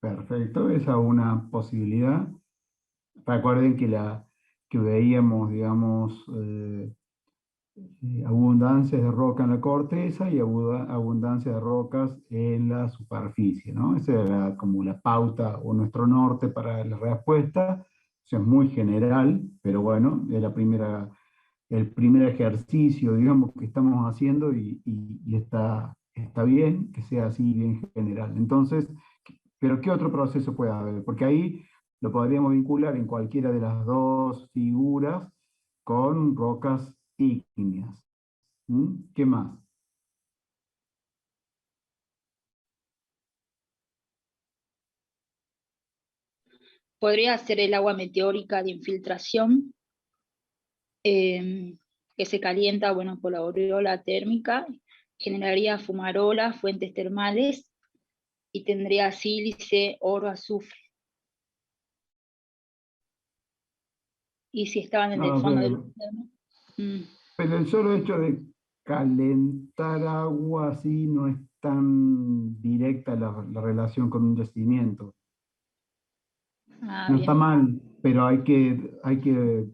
Perfecto, esa es una posibilidad. Recuerden que veíamos, digamos, abundancias de roca en la corteza y abundancia de rocas en la superficie, ¿no? Esa era como la pauta o nuestro norte para la respuesta. Eso es muy general, pero bueno, es el primer ejercicio, digamos, que estamos haciendo y está bien que sea así bien general. Entonces, pero ¿qué otro proceso puede haber? Porque ahí lo podríamos vincular en cualquiera de las dos figuras con rocas ígneas. ¿Qué más? Podría ser el agua meteórica de infiltración, que se calienta, bueno, por la aureola térmica, generaría fumarolas, fuentes termales, y tendría sílice, oro, azufre. Y si estaban en el No, fondo del pero, océano. mm, pero el solo hecho de calentar agua así no es tan directa la relación con un yacimiento. ah, No está bien. mal, pero hay que,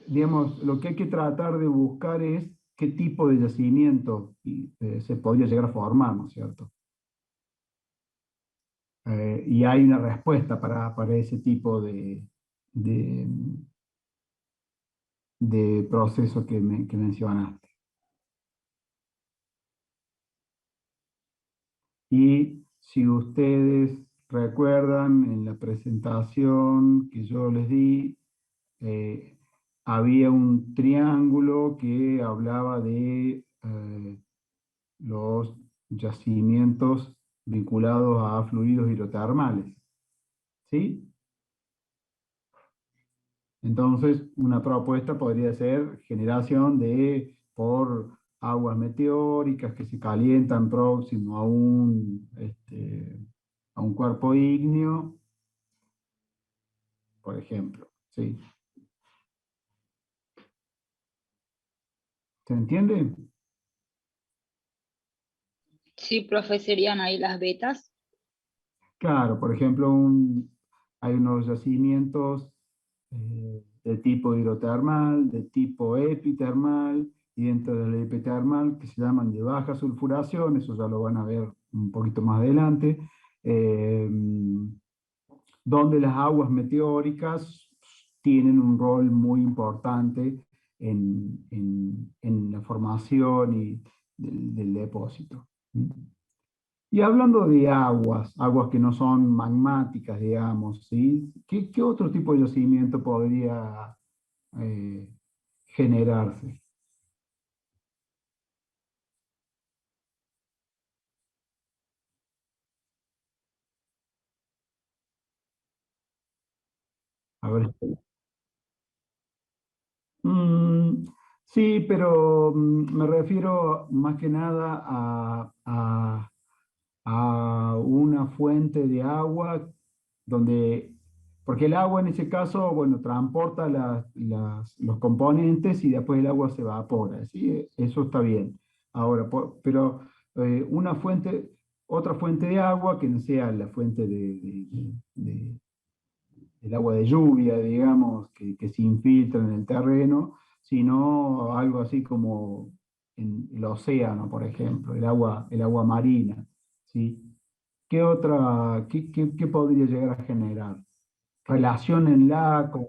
digamos, lo que hay que tratar de buscar es qué tipo de yacimiento se podría llegar a formar, ¿no es cierto? Y hay una respuesta para ese tipo de, de proceso que mencionaste. Y si ustedes recuerdan en la presentación que yo les di, eh, había un triángulo que hablaba de los yacimientos vinculados a fluidos hidrotermales. ¿Sí? Entonces, una propuesta podría ser generación por aguas meteóricas que se calientan próximo a un cuerpo ígneo, por ejemplo. ¿Sí? ¿Se entiende? Sí, profe, serían ahí las vetas. Claro, por ejemplo, hay unos yacimientos de tipo hidrotermal, de tipo epitermal, y dentro del epitermal que se llaman de baja sulfuración, eso ya lo van a ver un poquito más adelante, eh, donde las aguas meteóricas tienen un rol muy importante en la formación del depósito. Y hablando de aguas que no son magmáticas, digamos, ¿sí? ¿Qué otro tipo de yacimiento podría eh, generarse? A ver. Mm, sí, pero me refiero más que nada a una fuente de agua donde, porque el agua en ese caso, bueno, transporta los componentes y después el agua se evapora, ¿sí? Eso está bien. Ahora, pero una fuente, otra fuente de agua que no sea la fuente del agua de lluvia, digamos, que se infiltra en el terreno, sino algo así como en el océano, por ejemplo, el agua marina, ¿sí? ¿Qué podría llegar a generar? Relaciónenla con...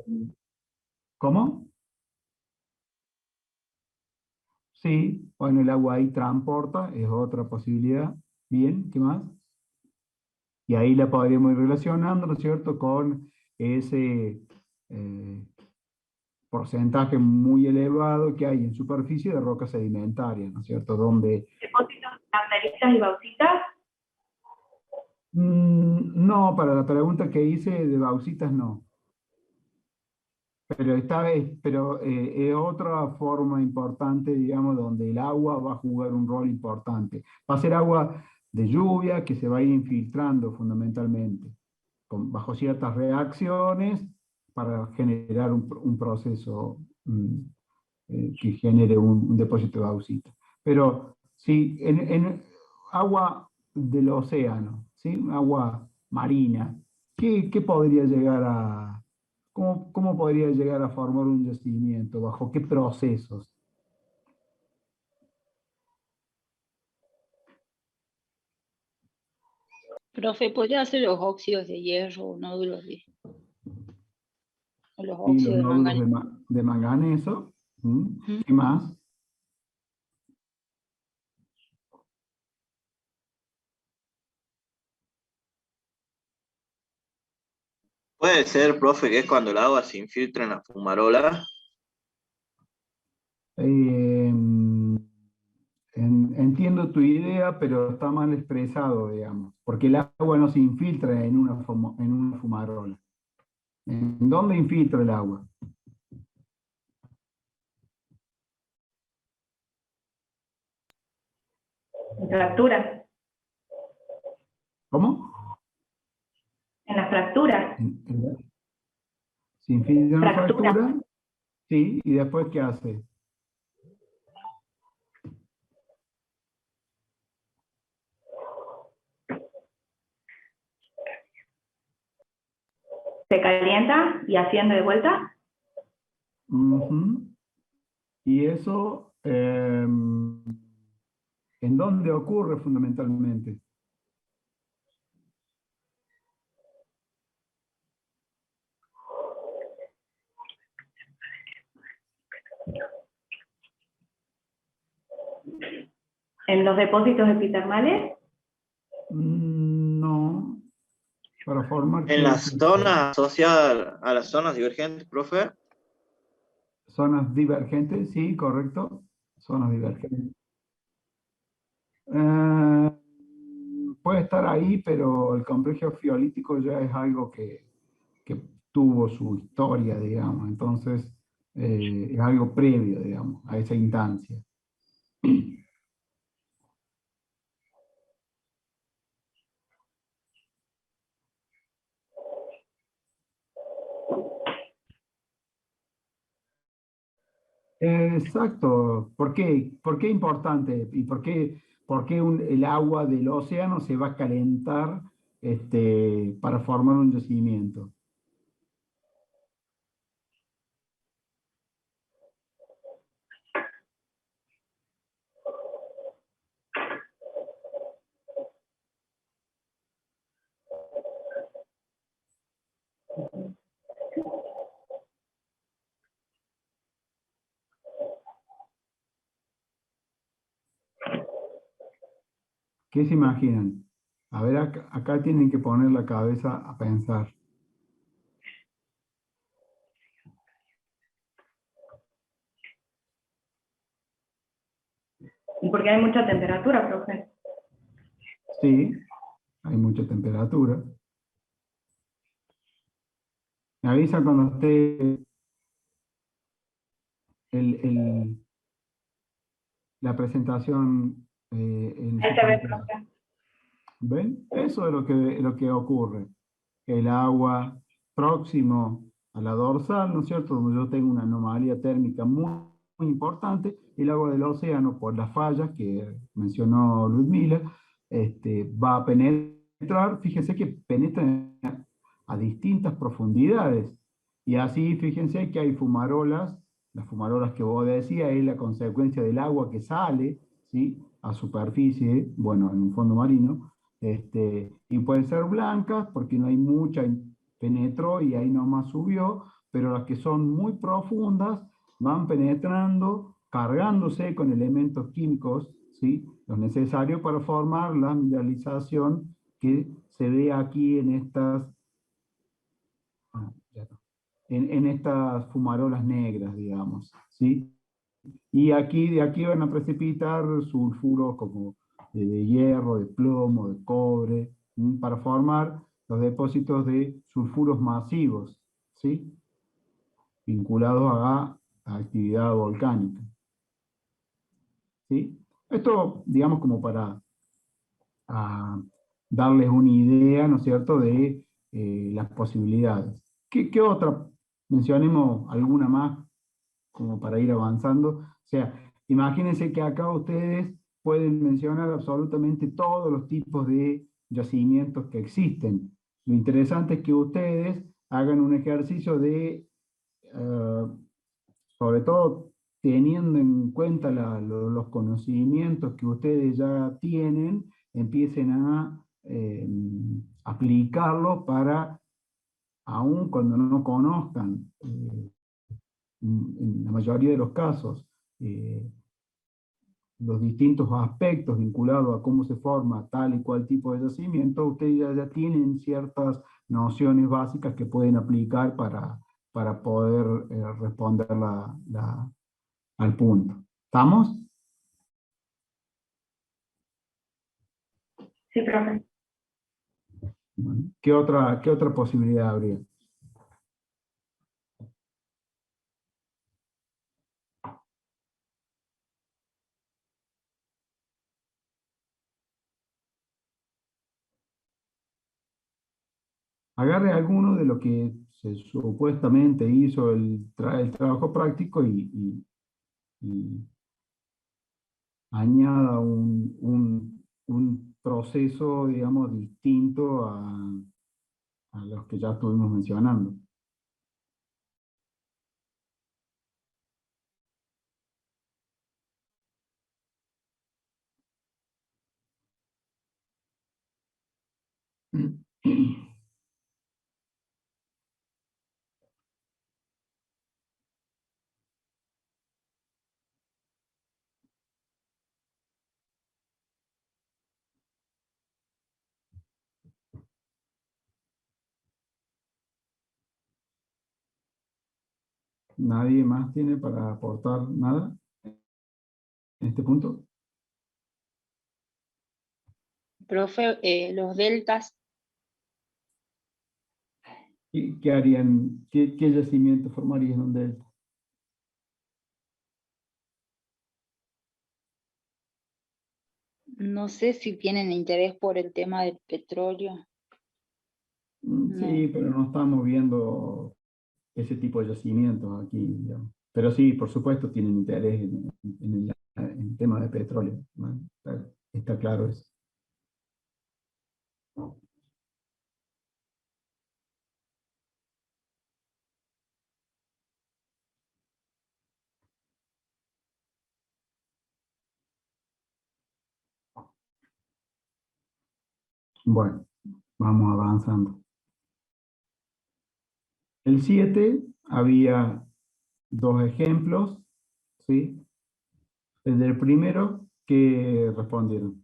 ¿Cómo? Sí, bueno, el agua ahí transporta, es otra posibilidad. Bien, ¿qué más? Y ahí la podríamos ir relacionando, ¿no es cierto?, con ese porcentaje muy elevado que hay en superficie de rocas sedimentarias, ¿no es cierto? Donde... ¿Depósitos de y bauxitas? No, para la pregunta que hice de bauxitas no. Pero es otra forma importante, digamos, donde el agua va a jugar un rol importante. Va a ser agua de lluvia que se va a ir infiltrando fundamentalmente, bajo ciertas reacciones para generar un proceso que genere un depósito de bauxita. Pero sí, en agua del océano, ¿sí? Agua marina. ¿Qué podría llegar cómo podría llegar a formar un yacimiento? ¿Bajo qué procesos? Profe, ¿podría hacer los óxidos de hierro o o los Y los óxidos de nódulos manganeso? de manganeso. ¿Mm? Ujú. ¿Qué más? Puede ser, profe, que es cuando el agua se infiltra en la fumarola. Eh, entiendo tu idea, pero está mal expresado, digamos, porque el agua no se infiltra en en una fumarola. ¿En dónde infiltra el agua? En fracturas, ¿Cómo? en las fracturas, Se infiltra en una fracturas. fractura, sí, y después ¿qué hace? Se calienta y asciende de vuelta. Ujú. Y eso, ¿en dónde ocurre fundamentalmente? En los depósitos epitermales, No, para formar En qué las tipo. zonas asociadas a las zonas divergentes, profe. Zonas divergentes, sí, correcto. Zonas divergentes. Eh, puede estar ahí, pero el complejo fiolítico ya es algo que tuvo su historia, digamos. Entonces, es algo previo, digamos, a esa instancia. Exacto. ¿Por qué importante? ¿Y por qué el agua del océano se va a calentar para formar un yacimiento? ¿Qué se imaginan? A ver, acá tienen que poner la cabeza a pensar. y porque hay mucha temperatura, profe. Sí, hay mucha temperatura. Me avisa cuando esté el- la presentación en Ahí su se ve, pantalla. profe. ¿Ven? Eso es lo que ocurre. El agua próximo a la dorsal, ¿no es cierto? Donde yo tengo una anomalía térmica muy importante, el agua del océano, por las fallas que mencionó Ludmila, va a penetrar, fíjense que penetra a distintas profundidades. Y así, fíjense que hay fumarolas, las fumarolas que vos decías es la consecuencia del agua que sale, ¿sí? A superficie, bueno, en un fondo marino, y pueden ser blancas porque no hay mucha, penetró y ahí nomás subió, pero las que son muy profundas van penetrando, cargándose con elementos químicos, ¿sí? Los necesarios para formar la mineralización que se ve aquí en estas, en estas fumarolas negras, digamos, ¿sí? Y aquí, de aquí van a precipitar sulfuros como de hierro, de plomo, de cobre, para formar los depósitos de sulfuros masivos, ¿sí? Vinculados a actividad volcánica, ¿sí? Esto, digamos, como para darles una idea, ¿no es cierto?, de las posibilidades. ¿Qué otra? Mencionemos alguna más como para ir avanzando. O sea, imagínense que acá ustedes pueden mencionar absolutamente todos los tipos de yacimientos que existen. Lo interesante es que ustedes hagan un ejercicio de, sobre todo teniendo en cuenta los conocimientos que ustedes ya tienen, empiecen a aplicarlos para, aun cuando no conozcan, en la mayoría de los casos, los distintos aspectos vinculados a cómo se forma tal y cual tipo de yacimiento, ustedes ya tienen ciertas nociones básicas que pueden aplicar para poder responder al punto. ¿Estamos? Sí, profe. Bueno, ¿qué otra posibilidad habría? Agarre alguno de lo que se supuestamente hizo el trabajo práctico y añada un proceso, digamos, distinto a los que ya estuvimos mencionando. ¿Nadie más tiene para aportar nada en este punto? Profe, los deltas, ¿Qué harían? ¿Qué yacimiento formarían un delta? no sé si tienen interés por el tema del petróleo. No. Sí, pero no estamos viendo ese tipo de yacimientos aquí, digamos. Pero sí, por supuesto, tienen interés en el tema de petróleo, ¿no? Está claro eso. Bueno, vamos avanzando. El 7 había dos ejemplos, ¿sí? Desde el primero, ¿qué respondieron?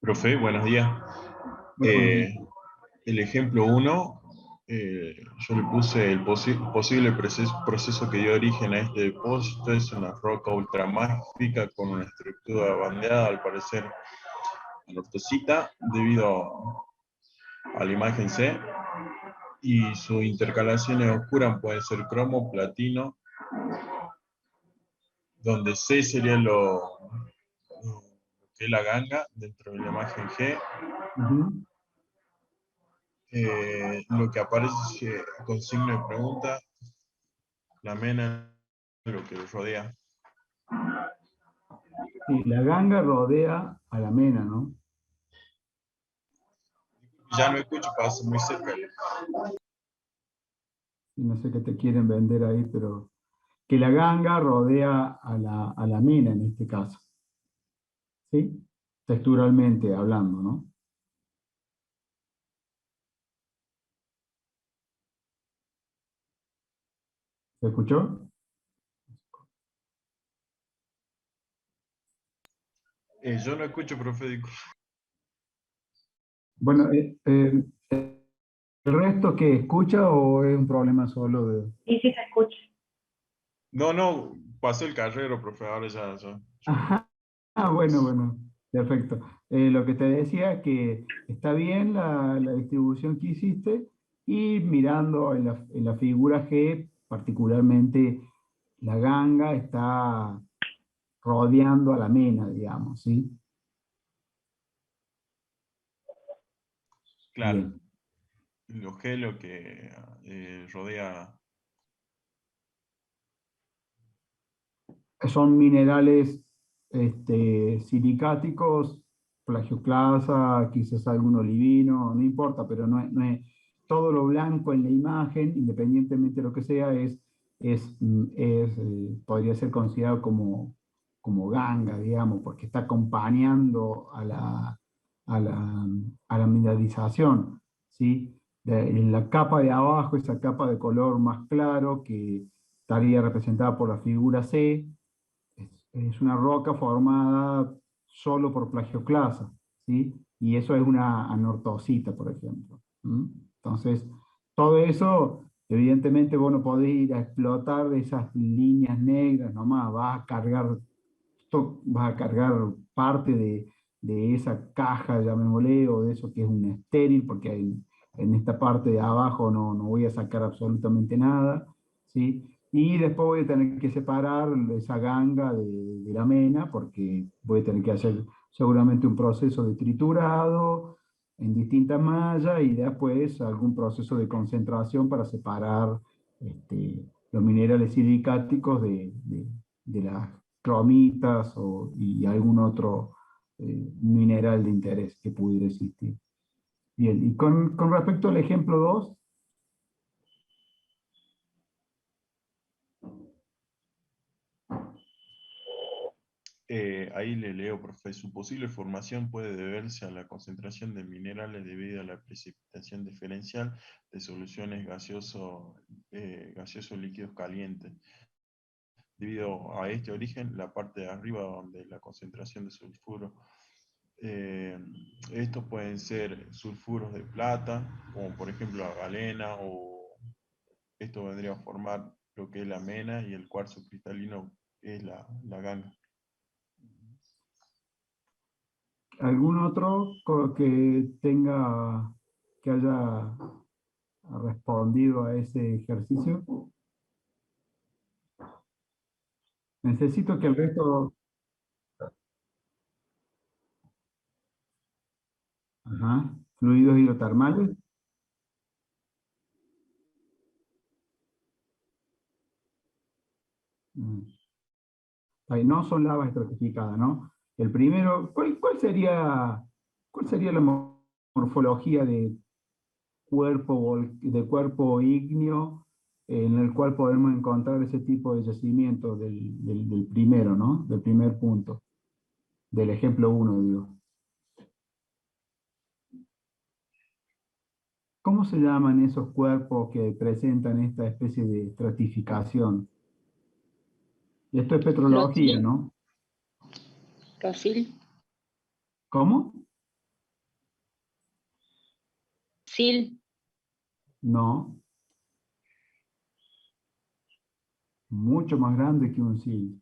Profe, buenos días. Bueno, El ejemplo 1, yo le puse el posible proceso que dio origen a este depósito. Es una roca ultramáfica con una estructura bandeada, al parecer anortosita, debido a la imagen C. Y sus intercalaciones oscuras pueden ser cromo, platino, donde C sería lo que es la ganga dentro de la imagen G. Lo que aparece con signo de pregunta, la mena, lo que rodea. sí, la ganga rodea a la mena, ¿no? Ya no escucho, pasa muy cerca. No sé qué te quieren vender ahí, pero que la ganga rodea a la mena en este caso. ¿Sí? Texturalmente hablando, ¿no? ¿Se escuchó? Yo no escucho, profe. Bueno, ¿el resto que escucha o es un problema solo de...? Y sí se escucha. No, pasó el carrero, profe, ahora ya. Ajá. Ah, bueno, perfecto. Lo que te decía es que está bien la distribución que hiciste y mirando en la figura G, particularmente la ganga está rodeando a la mena, digamos, ¿sí? Claro, Bien. lo G lo que rodea son minerales silicáticos, plagioclasa, quizás algún olivino, no importa, pero no es todo lo blanco en la imagen, independientemente de lo que sea, podría ser considerado como ganga, digamos, porque está acompañando a la mineralización, ¿sí? En la capa de abajo, esa capa de color más claro, que estaría representada por la figura C, es una roca formada solo por plagioclasa, ¿sí? Y eso es una anortosita, por ejemplo. ¿Mm? Entonces, todo eso, evidentemente, vos no podés ir a explotar esas líneas negras nomás, vas a cargar parte de esa caja, llamémosle, o de eso que es un estéril, porque en esta parte de abajo no voy a sacar absolutamente nada, ¿sí? Y después voy a tener que separar esa ganga de la mena, porque voy a tener que hacer seguramente un proceso de triturado en distintas mallas y después algún proceso de concentración para separar los minerales silicáticos de las cromitas y algún otro mineral de interés que pudiera existir. Bien, y con respecto al ejemplo 2, Ahí le leo, profe. Su posible formación puede deberse a la concentración de minerales debido a la precipitación diferencial de soluciones gaseosos líquidos calientes. Debido a este origen, la parte de arriba donde la concentración de sulfuro, estos pueden ser sulfuros de plata, como por ejemplo la galena, o esto vendría a formar lo que es la mena, y el cuarzo cristalino es la ganga. ¿algún otro que haya respondido a ese ejercicio? Necesito que el resto... Ajá, fluidos hidrotermales. Mm. Ahí no son lavas estratificadas, ¿no? El primero, ¿cuál sería la morfología de cuerpo ígneo en el cual podemos encontrar ese tipo de yacimientos del primero, ¿no? Del primer punto, del ejemplo 1, digo. ¿Cómo se llaman esos cuerpos que presentan esta especie de estratificación? Esto es petrología, ¿no? Casil. ¿Cómo? Sil. No, mucho más grande que un sil.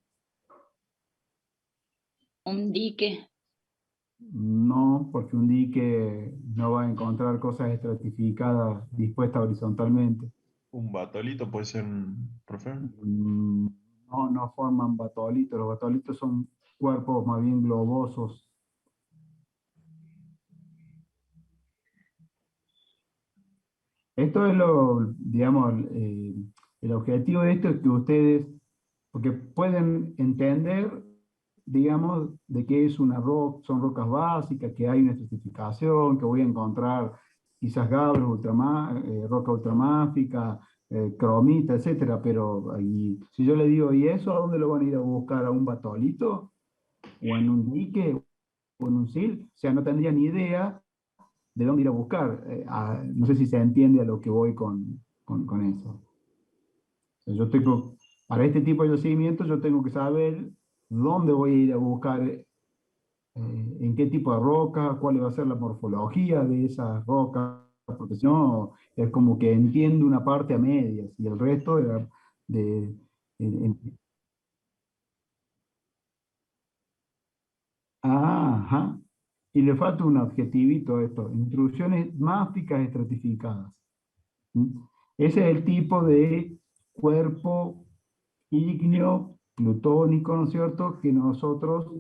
Un dique. No, porque un dique no va a encontrar cosas estratificadas dispuestas horizontalmente. Un batolito puede ser, profe. No forman batolitos. Los batolitos son cuerpos más bien globosos. Esto es digamos, el objetivo de esto es que ustedes, porque pueden entender, digamos, de qué es una roca, son rocas básicas, que hay una estratificación, que voy a encontrar quizás gabros, roca ultramáfica, cromita, etcétera, pero si yo le digo, ¿y eso a dónde lo van a ir a buscar? ¿A un batolito? ¿O en un dique? ¿O en un sil? O sea, no tendría ni idea de dónde ir a buscar. No sé si se entiende a lo que voy con eso. O sea, para este tipo de yacimientos yo tengo que saber dónde voy a ir a buscar, en qué tipo de roca, cuál va a ser la morfología de esas rocas, porque si no es como que entiendo una parte a medias y el resto de- en- en- ajá. Y le falta un adjetivito a esto, intrusiones máficas estratificadas. ¿Mm? Ese es el tipo de cuerpo ígneo, plutónico, ¿no es cierto?, que nosotros,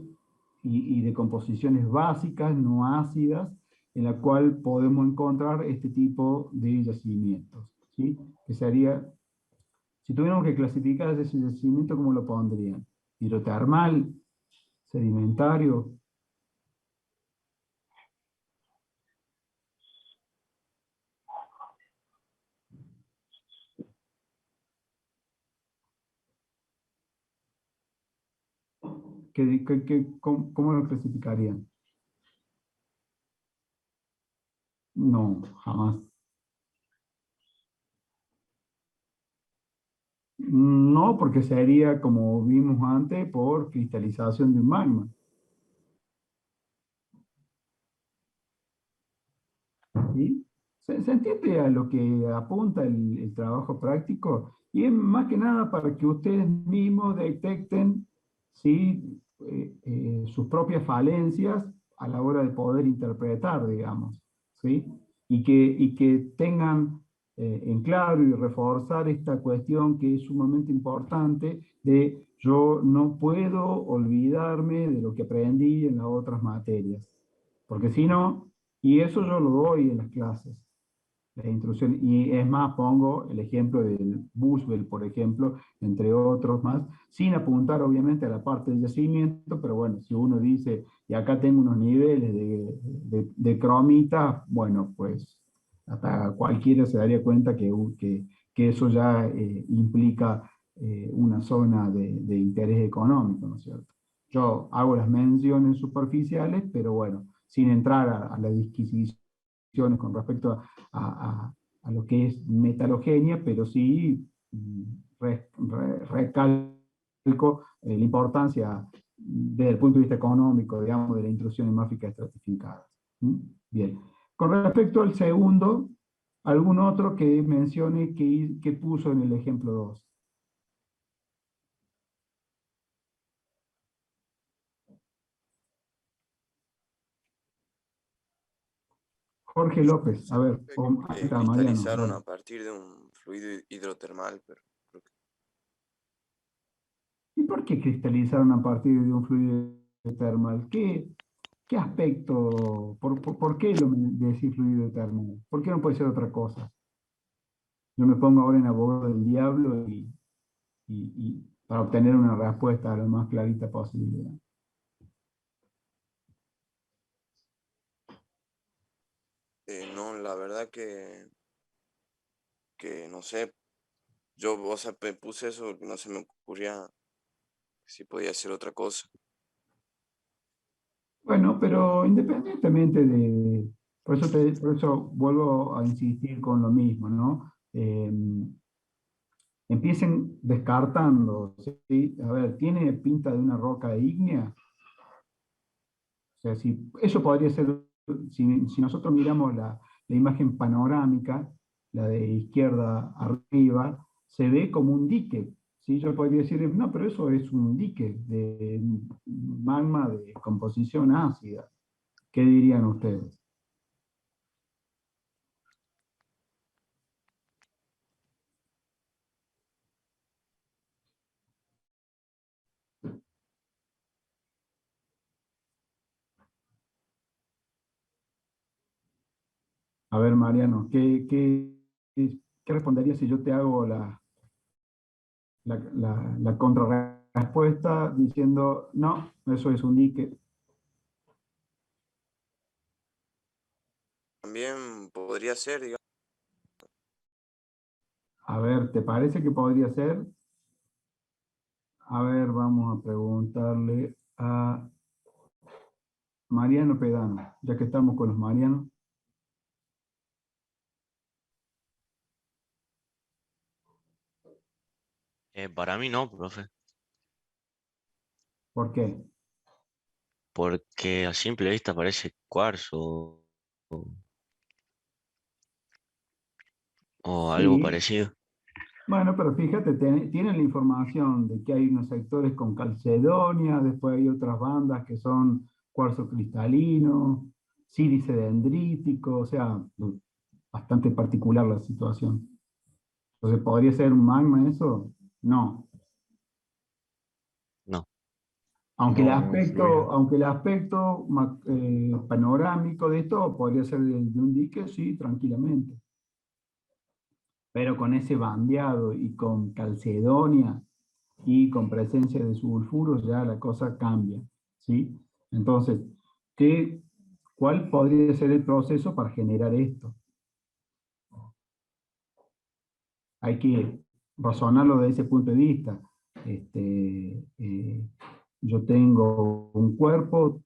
y de composiciones básicas, no ácidas, en la cual podemos encontrar este tipo de yacimientos, ¿sí? Que sería, si tuviéramos que clasificar ese yacimiento, ¿cómo lo pondrían? hidrotermal, sedimentario. ¿Cómo lo clasificarían? No, jamás. No, porque sería, como vimos antes, por cristalización de un magma. ¿Sí? ¿Se entiende a lo que apunta el trabajo práctico? Y es más que nada para que ustedes mismos detecten, ¿sí? Sus propias falencias a la hora de poder interpretar, digamos, ¿sí? Y que tengan en claro y reforzar esta cuestión que es sumamente importante de yo no puedo olvidarme de lo que aprendí en las otras materias, porque si no, y eso yo lo doy en las clases, la instrucción, y es más, pongo el ejemplo del Buswell, por ejemplo, entre otros más, sin apuntar obviamente a la parte de yacimiento, pero bueno, si uno dice, y acá tengo unos niveles de cromita, bueno, pues hasta cualquiera se daría cuenta que eso ya implica una zona de interés económico, ¿no es cierto? Yo hago las menciones superficiales, pero bueno, sin entrar a la disquisición con respecto a lo que es metalogenia, pero sí recalco la importancia desde el punto de vista económico, digamos, de la intrusión en máficas estratificadas. Bien. Con respecto al segundo, ¿algún otro que mencione que puso en el ejemplo 2? Jorge López, a ver, ahí está, Mariano. Cristalizaron a partir de un fluido hidrotermal, pero creo que ¿Y por qué cristalizaron a partir de un fluido termal? ¿Qué aspecto, por qué lo decís fluido termal? ¿Por qué no puede ser otra cosa? Yo me pongo ahora en abogado del diablo y para obtener una respuesta lo más clarita posible. no, la verdad que no sé, yo, o sea, me puse eso porque no se me ocurría si podía ser otra cosa. Bueno, pero independientemente por eso vuelvo a insistir con lo mismo, ¿no? Empiecen descartando, ¿sí? A ver, ¿tiene pinta de una roca ígnea? O sea, si, eso podría ser, si nosotros miramos la imagen panorámica, la de izquierda arriba, se ve como un dique. ¿Sí? Yo podría decir, no, pero eso es un dique de magma de composición ácida. ¿Qué dirían ustedes? A ver, Mariano, ¿qué responderías si yo te hago la contrarrespuesta diciendo, no, eso es un dique? También podría ser, digamos, A ver, ¿te parece que podría ser? A ver, vamos a preguntarle a Mariano Pedano, ya que estamos con los Marianos. Para mí no, profe, ¿Por qué? porque a simple vista parece cuarzo o, o algo Sí, parecido. bueno, pero fíjate, tienen la información de que hay unos sectores con calcedonia, después hay otras bandas que son cuarzo cristalino, sílice dendrítico, o sea, bastante particular la situación. Entonces, ¿podría ser un magma eso? No. No, No, no influye. Aunque el aspecto panorámico de esto podría ser de un dique, sí, tranquilamente. Pero con ese bandeado y con calcedonia, y con presencia de sulfuros ya la cosa cambia, ¿sí? Entonces, ¿cuál podría ser el proceso para generar esto? Hay que razonarlo desde ese punto de vista. Yo tengo un cuerpo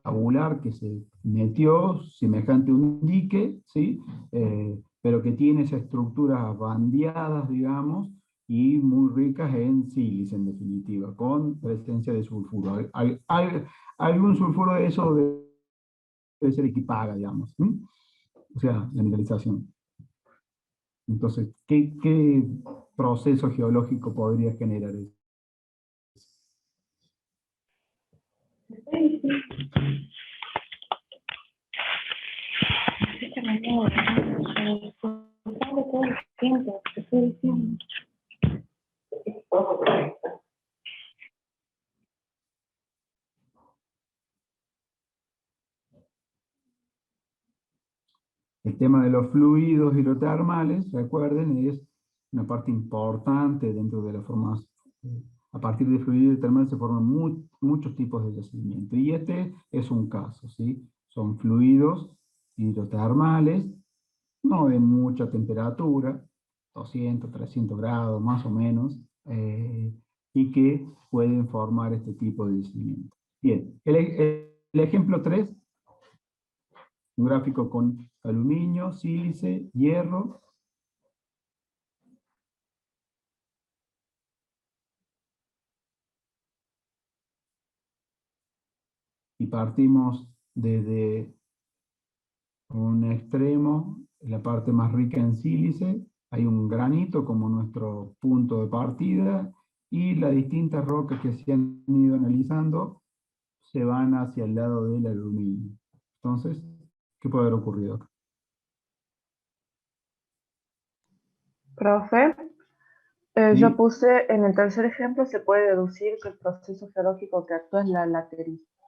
tabular que se metió semejante a un dique, ¿sí? Pero que tiene esas estructuras bandeadas, digamos, y muy ricas en sílice, en definitiva, con presencia de sulfuro. Algún sulfuro de eso debe ser equipaga, digamos. ¿Sí? O sea, la mineralización. Entonces, ¿qué proceso geológico podría generar eso? El tema de los fluidos hidrotermales, recuerden, es una parte importante dentro de la formación. A partir de fluidos hidrotermales se forman muchos tipos de yacimiento. Y este es un caso, ¿sí? Son fluidos hidrotermales, no de mucha temperatura, 200, 300 grados más o menos, y que pueden formar este tipo de yacimiento. Bien, el ejemplo 3, un gráfico con aluminio, sílice, hierro. Y partimos desde un extremo, la parte más rica en sílice, hay un granito como nuestro punto de partida, y las distintas rocas que se han ido analizando se van hacia el lado del aluminio. Entonces, ¿qué puede haber ocurrido acá? Profe, ¿Sí? yo puse en el tercer ejemplo, se puede deducir que el proceso geológico que actúa es la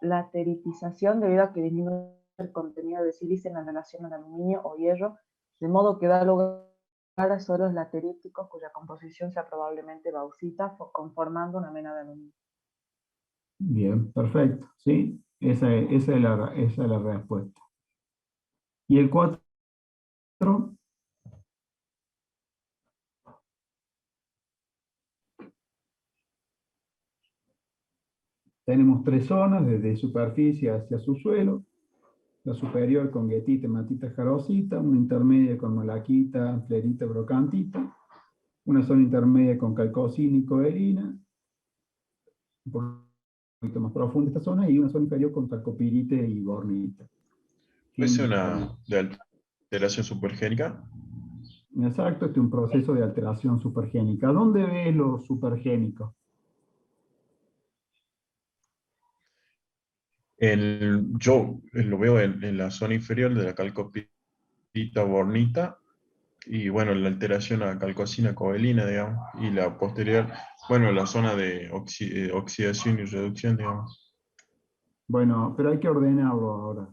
lateritización debido a que disminuye el contenido de sílice en la relación al aluminio o hierro, de modo que da lugar a suelos lateríticos cuya composición sea probablemente bauxita, conformando una mena de aluminio. Bien, perfecto. ¿Sí? Esa es la respuesta. Y el 4, tenemos 3 zonas, desde superficie hacia subsuelo. La superior con guetita, matita, jarosita, una intermedia con malaquita, flerita, brocantita, una zona intermedia con calcocina y coelina, un poquito más profunda esta zona, y una zona inferior con calcopirite y bornita. ¿Es una de alteración supergénica? Exacto, este es un proceso de alteración supergénica. ¿Dónde ves lo supergénico? Yo lo veo en la zona inferior de la calcopirita bornita, y bueno, la alteración a calcocina coelina, digamos, y la posterior, bueno, la zona de oxidación y reducción, digamos. Bueno, pero hay que ordenarlo ahora.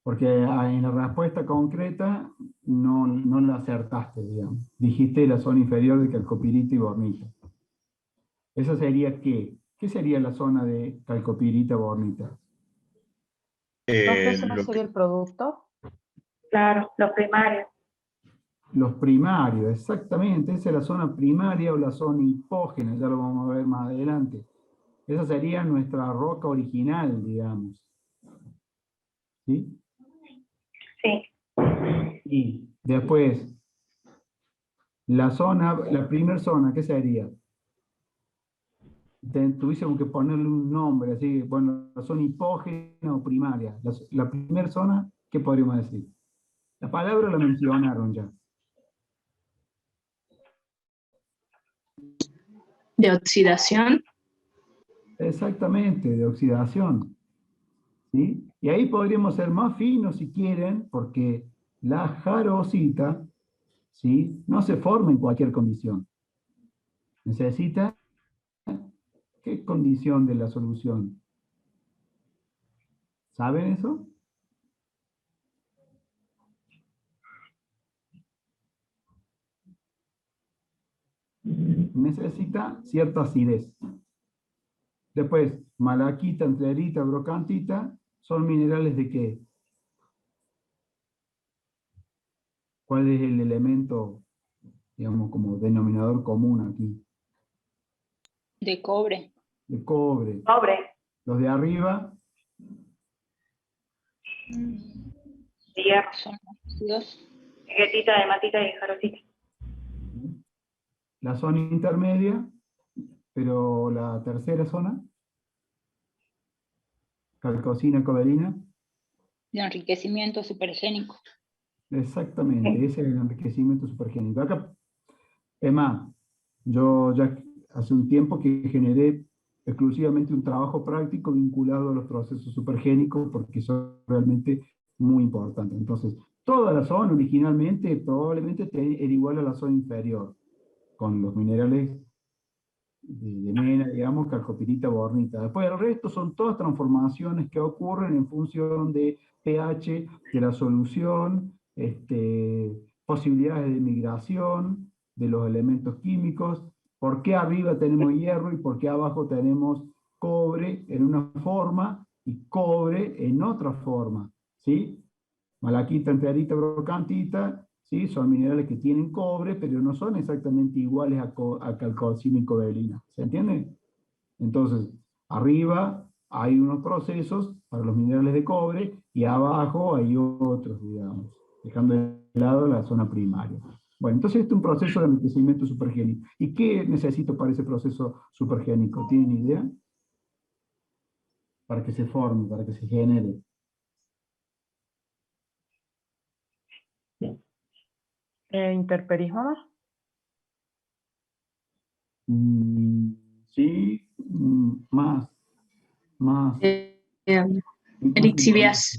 Porque en la respuesta concreta no la acertaste, digamos. Dijiste la zona inferior de calcopirita y bornita. ¿Esa sería qué? ¿Qué sería la zona de calcopirita bornita? Profe, ¿eso no Lo sería el producto? Claro, los primarios. Los primarios, exactamente. Esa es la zona primaria o la zona hipógena, ya lo vamos a ver más adelante. Esa sería nuestra roca original, digamos. ¿Sí? Sí. Y después, la primera zona, ¿qué sería? Tuviésemos que ponerle un nombre, así, bueno, la zona hipógena o primaria. La primera zona, ¿qué podríamos decir? La palabra la mencionaron ya. De oxidación. Exactamente, de oxidación. ¿Sí? Y ahí podríamos ser más finos si quieren, porque la jarosita, ¿sí?, no se forma en cualquier condición. Necesita, ¿qué condición de la solución? ¿Saben eso? necesita cierta acidez. Después, malaquita, antlerita, brocantita, son minerales ¿de qué? ¿Cuál es el elemento, digamos, como denominador común aquí? De cobre. De cobre. Cobre, Los de arriba, hierro, Son ácidos. guetita de matita y jarosita. la zona intermedia, pero la tercera zona, calcosina, cobalina, De enriquecimiento supergénico. exactamente, ese es el enriquecimiento supergénico. Acá, es más, yo ya hace un tiempo que generé exclusivamente un trabajo práctico vinculado a los procesos supergénicos porque son realmente muy importantes. Entonces, toda la zona originalmente probablemente era igual a la zona inferior, con los minerales de mena, digamos, calcopirita, bornita. Después el resto son todas transformaciones que ocurren en función de pH de la solución, posibilidades de migración de los elementos químicos, por qué arriba tenemos hierro y por qué abajo tenemos cobre en una forma y cobre en otra forma, ¿sí? Malaquita, enterita, brocantita, ¿sí? Son minerales que tienen cobre, pero no son exactamente iguales a calcosina y cobalina. ¿Se entiende? Entonces, arriba hay unos procesos para los minerales de cobre y abajo hay otros, digamos, dejando de lado la zona primaria. Bueno, entonces este es un proceso de enriquecimiento supergénico. ¿Y qué necesito para ese proceso supergénico? ¿Tienen idea? Para que se forme, para que se genere. Interperismo. Sí, más.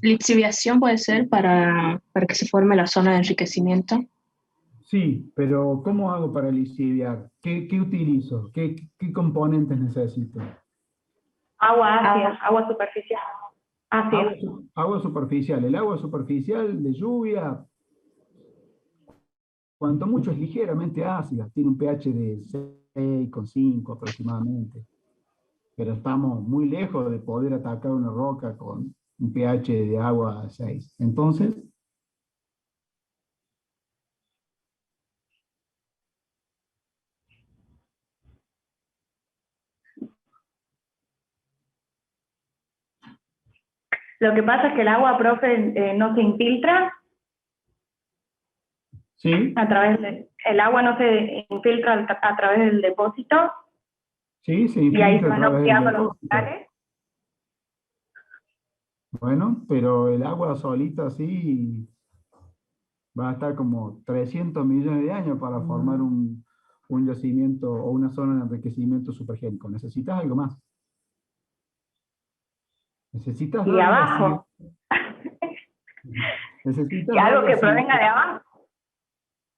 Lixiviación puede ser para que se forme la zona de enriquecimiento. Sí, pero ¿cómo hago para lixiviar? ¿Qué utilizo? ¿Qué componentes necesito? Agua ácida, agua superficial. Ácida. Agua superficial. El agua superficial de lluvia, cuanto mucho es ligeramente ácida, tiene un pH de 6,5 aproximadamente. Pero estamos muy lejos de poder atacar una roca con un pH de agua 6. Entonces, Lo que pasa es que el agua, profe, no se infiltra ¿sí? el agua no se infiltra a través del depósito. Sí, se Y ahí se infiltra a van través del oxidando los depósito. minerales. Bueno, pero el agua solita sí va a estar como 300 millones de años para formar un yacimiento o una zona de enriquecimiento supergénico. ¿Necesitas algo más? ¿Necesitas Y darle abajo. ¿Necesitas Y algo darle que acidez? provenga de abajo.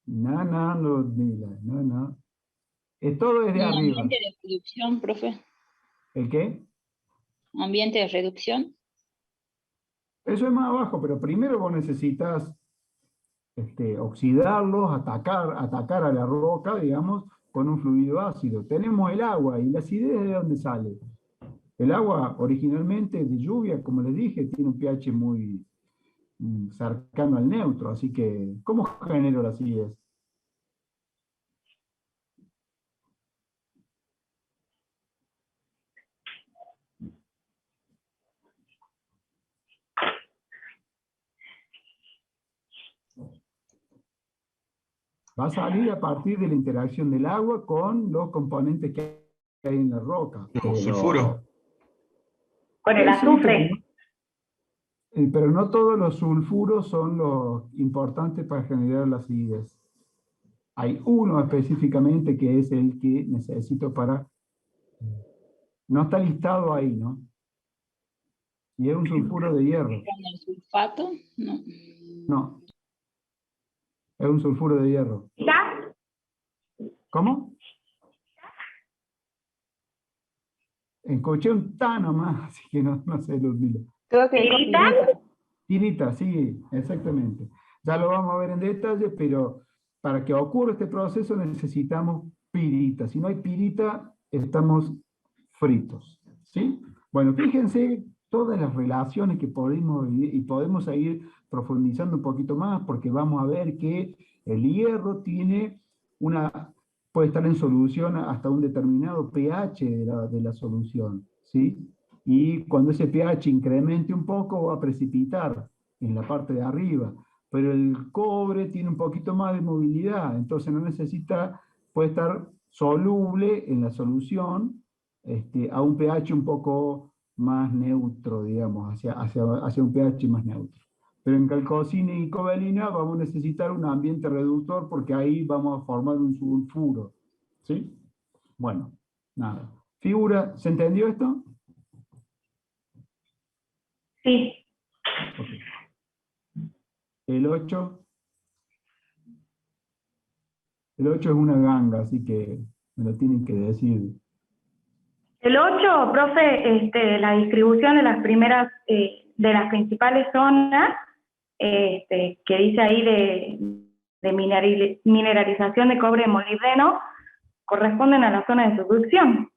No, Ludmila, no. Todo es de Un arriba. ambiente de reducción, profe. ¿El qué? Ambiente de reducción. Eso es más abajo, pero primero vos necesitas oxidarlos, atacar a la roca, digamos, con un fluido ácido. Tenemos el agua, y la acidez ¿de dónde sale? El agua originalmente de lluvia, como les dije, tiene un pH muy cercano al neutro, así que, ¿cómo genero la acidez? Va a salir a partir de la interacción del agua con los componentes que hay en la roca. Como sulfuro. Con el Sí, azufre. pero no todos los sulfuros son los importantes para generar la acidez. Hay uno específicamente que es el que necesito para... No está listado ahí, ¿no? Y es un sulfuro de hierro. ¿El sulfato? No. No. Es un sulfuro de hierro. ¿Ya? ¿Cómo? Escuché un ta nomás, así que no sé, Ludmila. Creo que ¿Pirita? Tirita, sí, exactamente. Ya lo vamos a ver en detalle, pero para que ocurra este proceso necesitamos pirita. Si no hay pirita, estamos fritos, ¿sí? Bueno, fíjense todas las relaciones que podemos vivir, y podemos seguir profundizando un poquito más, porque vamos a ver que el hierro puede estar en solución hasta un determinado pH de la solución, ¿sí? Y cuando ese pH incremente un poco, va a precipitar en la parte de arriba. Pero el cobre tiene un poquito más de movilidad, entonces puede estar soluble en la solución, a un pH un poco más neutro, digamos, hacia un pH más neutro. Pero en calcocina y cobalina vamos a necesitar un ambiente reductor porque ahí vamos a formar un sulfuro, ¿sí? Bueno, nada. Figura, ¿se entendió esto? Sí. Okay. El 8. El 8 es una ganga, así que me lo tienen que decir. El 8, profe, la distribución de las primeras, de las principales zonas, que dice ahí de mineralización de cobre y molibdeno, corresponden a la zona de subducción.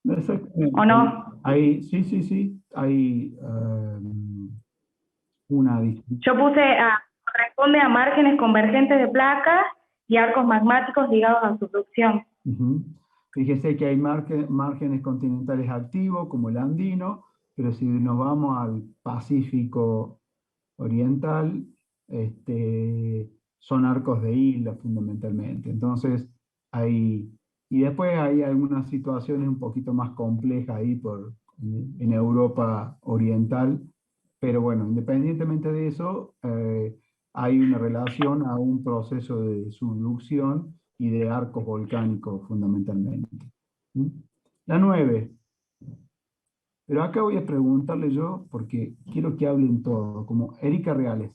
Exactamente. ¿O no? Sí. Hay una Yo corresponde a márgenes convergentes de placas y arcos magmáticos ligados a subducción. Fíjese que hay márgenes continentales activos, como el andino, pero si nos vamos al Pacífico Oriental, son arcos de isla fundamentalmente. Entonces, y después hay algunas situaciones un poquito más complejas ahí en Europa Oriental, pero bueno, independientemente de eso, hay una relación a un proceso de subducción y de arcos volcánicos fundamentalmente. ¿Mm? La 9. Pero acá voy a preguntarle yo, porque quiero que hablen todos, como Erika Reales.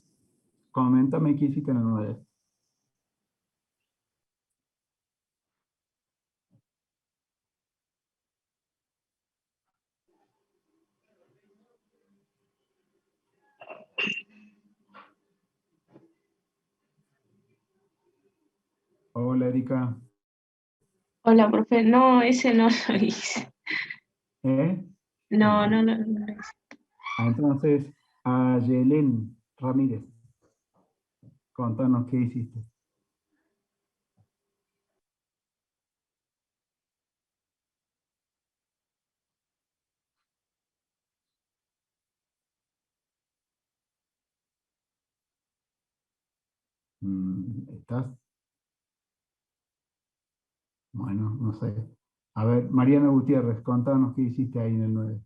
Coméntame qué hiciste en la 9. Hola, Erika. Hola, profe. No, ese no lo hice. ¿Eh? No lo hice. Entonces, a Yelén Ramírez, contanos qué hiciste. ¿Estás? Bueno, no sé. A ver, Mariana Gutiérrez, contanos qué hiciste ahí en el 9.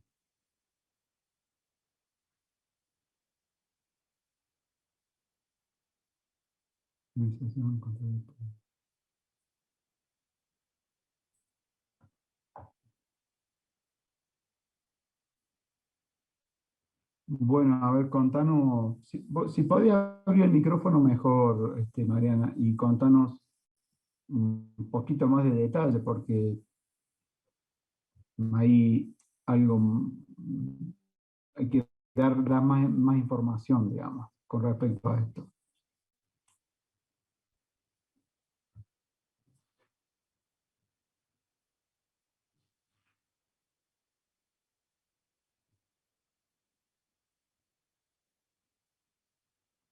Bueno, a ver, contanos, si podías abrir el micrófono mejor, Mariana, y contanos un poquito más de detalle, porque hay algo, hay que dar más información, digamos, con respecto a esto.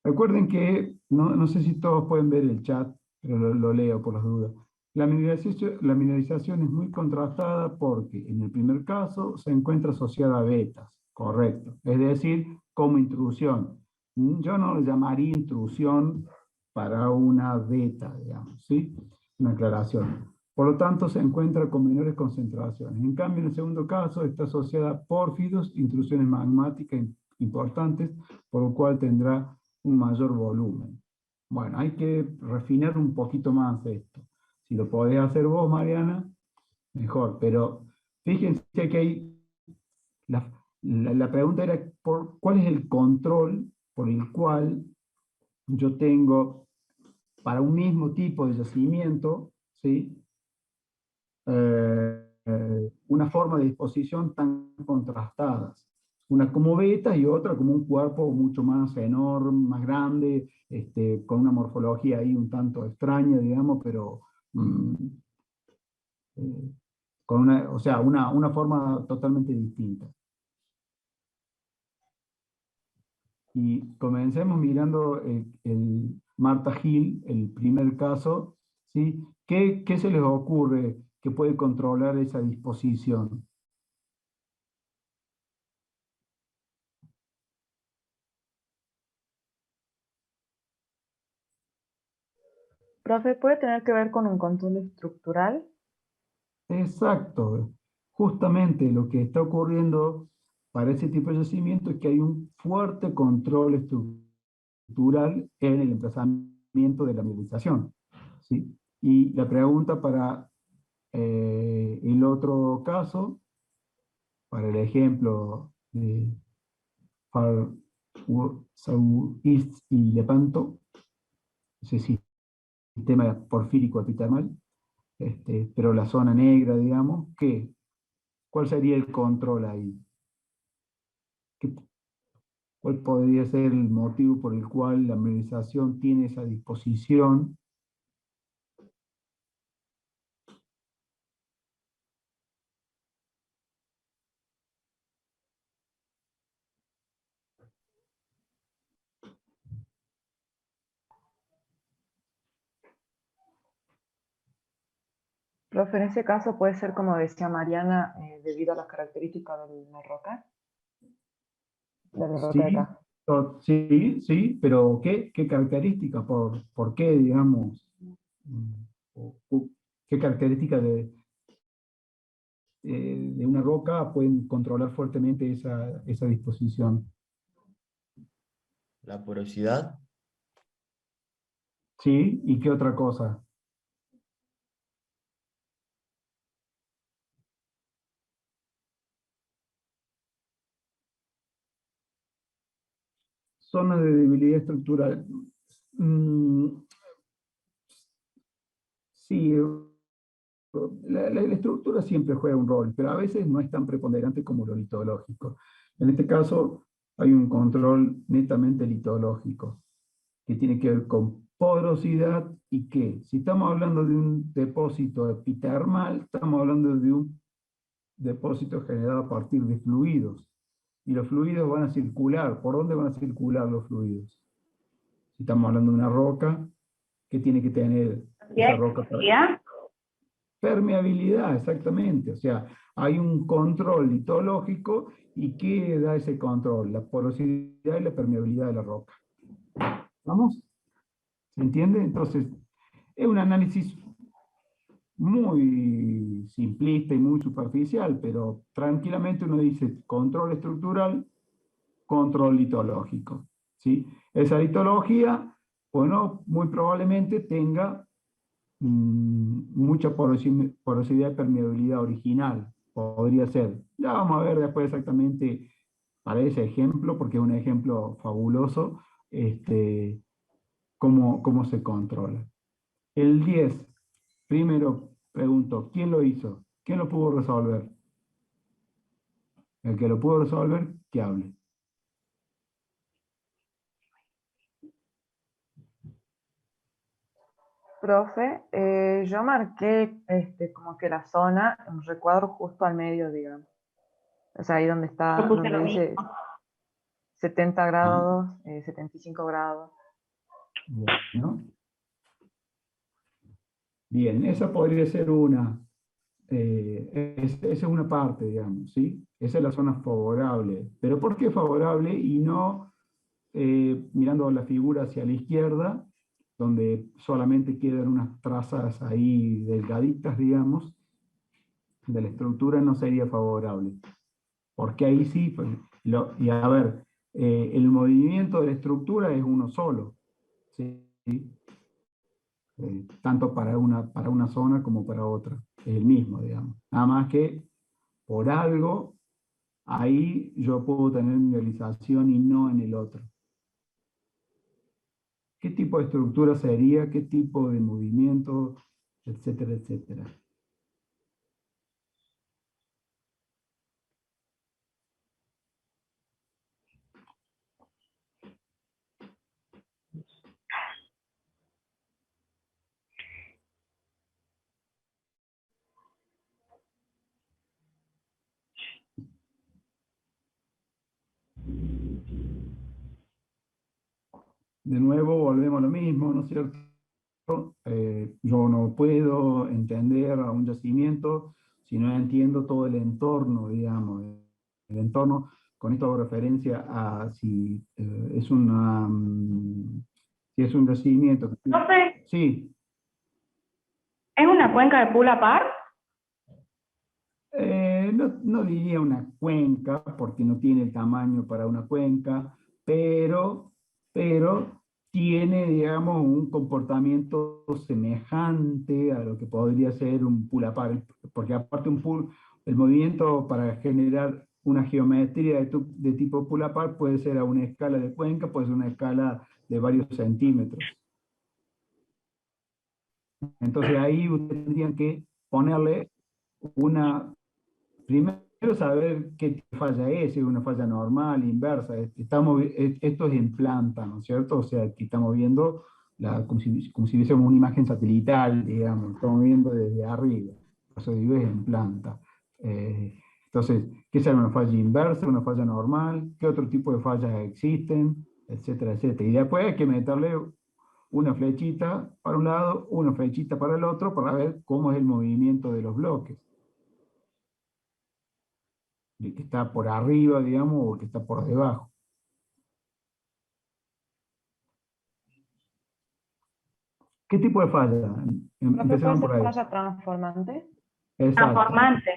Recuerden que, no sé si todos pueden ver el chat, pero lo leo por las dudas. La mineralización es muy contrastada porque en el primer caso se encuentra asociada a vetas, correcto, es decir, como intrusión. Yo no le llamaría intrusión para una beta, digamos, ¿sí? Una aclaración. Por lo tanto, se encuentra con menores concentraciones. En cambio, en el segundo caso, está asociada a pórfidos, intrusiones magmáticas importantes, por lo cual tendrá un mayor volumen. Bueno, hay que refinar un poquito más esto. Si lo podés hacer vos, Mariana, mejor. Pero fíjense que hay... La pregunta era, ¿cuál es el control por el cual yo tengo para un mismo tipo de yacimiento, ¿sí? Una forma de disposición tan contrastadas? Una como beta y otra como un cuerpo mucho más enorme, más grande, con una morfología ahí un tanto extraña, digamos, pero con una, o sea, una forma totalmente distinta. Y comencemos mirando el Martha Hill, el primer caso, ¿sí? ¿Qué se les ocurre que puede controlar esa disposición? Profe, ¿puede tener que ver con un control estructural? Exacto. Justamente lo que está ocurriendo para ese tipo de yacimiento es que hay un fuerte control estructural en el emplazamiento de la mineralización, ¿sí? Y la pregunta para el otro caso, para el ejemplo de Far Southeast y Lepanto, ese sistema porfírico epitermal, pero la zona negra, digamos, ¿cuál sería el control ahí? ¿Qué- ¿Cuál podría ser el motivo por el cual la mineralización tiene esa disposición? Profe, en ese caso puede ser, como decía Mariana, debido a las características de la roca, de la roca de Sí, acá. sí, sí, pero ¿qué características? ¿Por qué, digamos? mm, ¿Qué características de una roca pueden controlar fuertemente esa disposición? La porosidad, ¿Sí? ¿Y qué otra cosa? Zona de debilidad estructural. Mm, sí, la estructura siempre juega un rol, pero a veces no es tan preponderante como lo litológico. En este caso, hay un control netamente litológico, que tiene que ver con porosidad y qué. Si estamos hablando de un depósito epitermal, estamos hablando de un depósito generado a partir de fluidos. Y los fluidos van a circular. ¿Por dónde van a circular los fluidos? Si estamos hablando de una roca, ¿qué tiene que tener esa roca? ¿Ya? Permeabilidad, exactamente. O sea, hay un control litológico y ¿qué da ese control? La porosidad y la permeabilidad de la roca. ¿Vamos? ¿Se entiende? Entonces, es un análisis muy simplista y muy superficial, pero tranquilamente uno dice control estructural, control litológico. ¿Sí? Esa litología, bueno, muy probablemente tenga mucha porosidad y permeabilidad original. Podría ser. Ya vamos a ver después exactamente para ese ejemplo, porque es un ejemplo fabuloso, cómo se controla. El 10, primero pregunto, ¿quién lo hizo? ¿Quién lo pudo resolver? El que lo pudo resolver, que hable. Profe, yo marqué como que la zona, un recuadro justo al medio, digamos. O sea, ahí donde Yo está, puse donde lo mismo. dice 70 Ah, grados, 75 grados. bueno. Bien, esa podría ser una. Esa es una parte, digamos, ¿sí? Esa es la zona favorable. ¿Pero por qué favorable y no mirando la figura hacia la izquierda, donde solamente quedan unas trazas ahí delgaditas, digamos, de la estructura no sería favorable? Porque ahí sí, pues, y a ver, el movimiento de la estructura es uno solo, ¿sí? Tanto para una zona como para otra, es el mismo, digamos. Nada más que por algo, ahí yo puedo tener mineralización y no en el otro. ¿Qué tipo de estructura sería? ¿Qué tipo de movimiento? Etcétera, etcétera. de nuevo volvemos a lo mismo, ¿no es cierto? Yo no puedo entender a un yacimiento si no entiendo todo el entorno, digamos. El entorno, con esto hago referencia a si es una... si es un yacimiento. Profe, Sí. ¿es una cuenca de Pula Par? No diría una cuenca, porque no tiene el tamaño para una cuenca, pero tiene, digamos, un comportamiento semejante a lo que podría ser un pulapar, porque aparte el movimiento para generar una geometría de tipo pulapar puede ser a una escala de cuenca, puede ser una escala de varios centímetros. Entonces ahí ustedes tendrían que ponerle primero saber qué falla es, si es una falla normal, inversa. Esto es en planta, ¿no es cierto? O sea, aquí estamos viendo como si viésemos una imagen satelital, digamos, estamos viendo desde arriba. Por eso digo, es en planta. Entonces, ¿qué será una falla inversa, una falla normal? ¿Qué otro tipo de fallas existen? Etcétera, etcétera. Y después hay que meterle una flechita para un lado, una flechita para el otro, para ver cómo es el movimiento de los bloques. El que está por arriba, digamos, o el que está por debajo. ¿Qué tipo de falla? ¿Profe, puede Empecemos por ser ahí. falla transformante? Exacto. Transformante.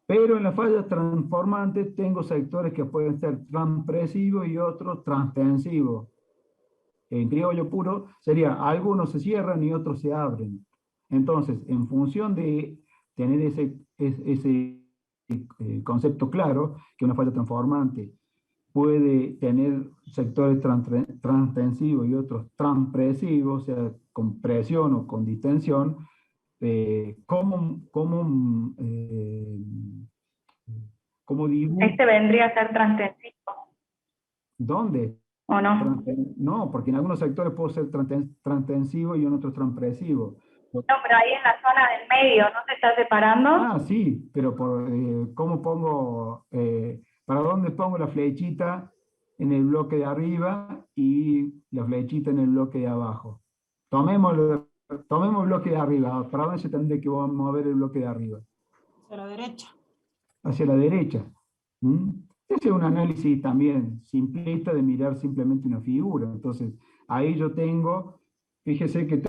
Pero en las fallas transformantes tengo sectores que pueden ser transpresivos y otros transtensivos. En criollo puro sería, algunos se cierran y otros se abren. Entonces, en función de tener ese concepto claro, que una falla transformante puede tener sectores transtensivos y otros transpresivos, o sea, con presión o con distensión, ¿cómo digo? Este vendría a ser transtensivo, ¿Dónde? ¿o no? No, porque en algunos sectores puede ser transtensivo y en otros transpresivo. No, pero ahí en la zona del medio, ¿no se está separando? Ah, sí, pero ¿cómo pongo, para dónde pongo la flechita en el bloque de arriba y la flechita en el bloque de abajo? Tomemos el bloque de arriba. ¿Para dónde se tendría que mover el bloque de arriba? Hacia la derecha. Hacia la derecha. Ese es un análisis también simplista de mirar simplemente una figura. Entonces, ahí yo tengo, fíjese que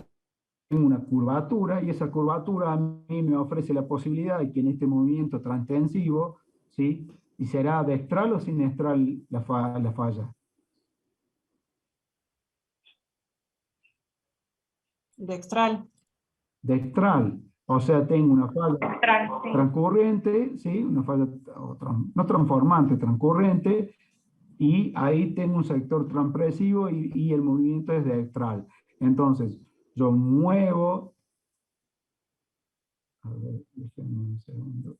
tengo una curvatura, y esa curvatura a mí me ofrece la posibilidad de que en este movimiento transtensivo, ¿sí? ¿Y será destral o sinestral la falla? Dextral. Destral. O sea, tengo una falla transcurrente, ¿sí? Una falla, no transformante, transcurrente, y ahí tengo un sector transpresivo y el movimiento es destral. Entonces, yo muevo. A ver, déjenme un segundo.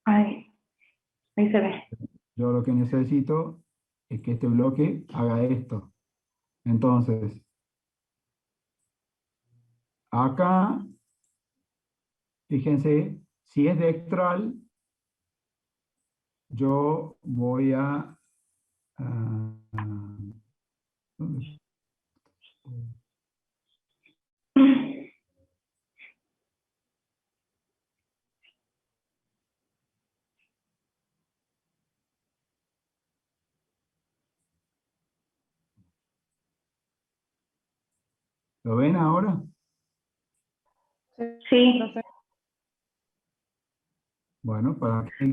Ahí se ve. Yo lo que necesito es que este bloque haga esto. Entonces, acá, fíjense, si es destral, yo voy a... ¿dónde? ¿Lo ven ahora? Sí. Bueno, para aquel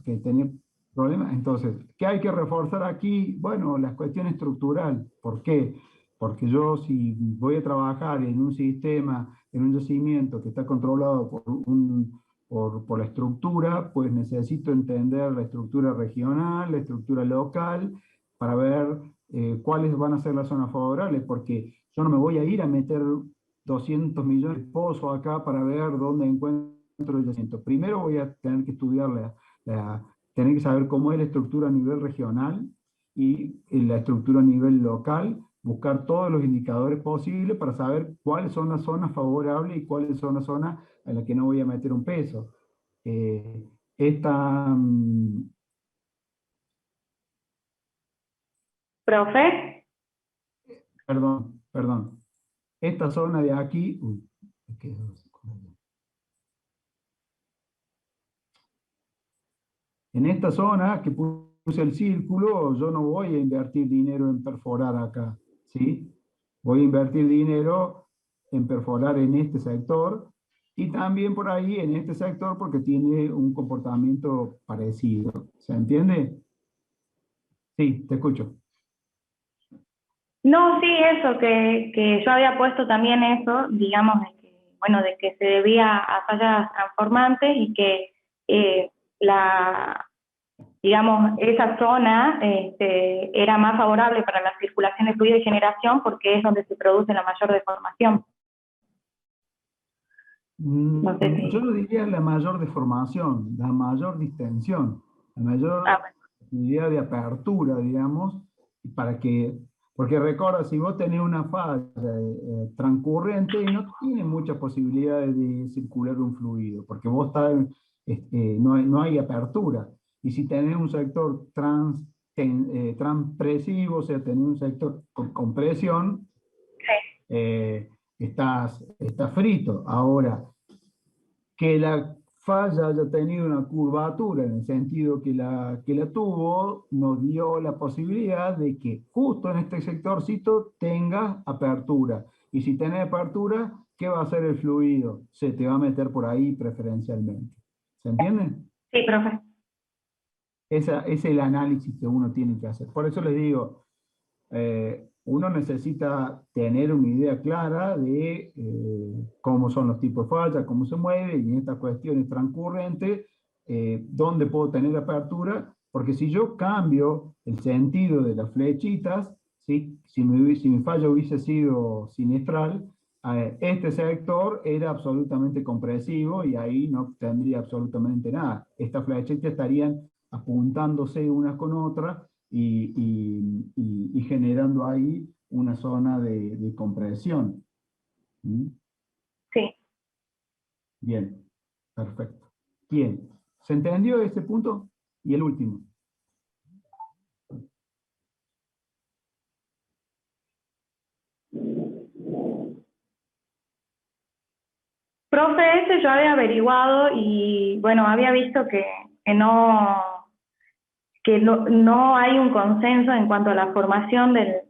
que tenía problemas, entonces, ¿qué hay que reforzar aquí? Bueno, la cuestión estructural. ¿Por qué? Porque yo, si voy a trabajar en un sistema, en un yacimiento que está controlado por la estructura, pues necesito entender la estructura regional, la estructura local, para ver cuáles van a ser las zonas favorables, porque yo no me voy a ir a meter 200 millones de pozos acá para ver dónde encuentro el yacimiento. Primero voy a tener que estudiar tener que saber cómo es la estructura a nivel regional y la estructura a nivel local buscar todos los indicadores posibles para saber cuáles son las zonas favorables y cuáles son las zonas en las que no voy a meter un peso. Esta... Profe. Perdón. Esta zona de aquí... Uy, me quedo... En esta zona que puse el círculo, yo no voy a invertir dinero en perforar acá, ¿sí? Voy a invertir dinero en perforar en este sector y también por ahí en este sector porque tiene un comportamiento parecido. ¿Se entiende? Sí, te escucho. No, sí, eso, que yo había puesto también eso, digamos, de que se debía a fallas transformantes y que digamos, esa zona era más favorable para la circulación de fluido y generación porque es donde se produce la mayor deformación. No sé si... Yo no diría la mayor deformación, la mayor distensión, la mayor posibilidad de apertura, digamos, porque recuerda, si vos tenés una falla transcurrente, no tiene muchas posibilidades de circular un fluido, porque vos estás, no hay apertura. Y si tenés un sector transpresivo, o sea, tenés un sector con compresión, estás frito. Ahora, que la falla haya tenido una curvatura, en el sentido que la tuvo, nos dio la posibilidad de que justo en este sectorcito tenga apertura. Y si tenés apertura, ¿qué va a hacer el fluido? Se te va a meter por ahí preferencialmente. ¿Se entiende? Sí, profe. Ese es el análisis que uno tiene que hacer. Por eso les digo, uno necesita tener una idea clara de cómo son los tipos de fallas, cómo se mueve, y en estas cuestiones transcurrentes, dónde puedo tener apertura, porque si yo cambio el sentido de las flechitas, ¿sí? Si mi falla hubiese sido siniestral, este sector era absolutamente compresivo y ahí no tendría absolutamente nada. Estas flechitas estarían apuntándose unas con otras y generando ahí una zona de compresión. ¿Mm? Sí. Bien, perfecto. Bien, ¿se entendió este punto? Y el último. Profe, ese yo había averiguado y bueno, había visto que no hay un consenso en cuanto a la formación de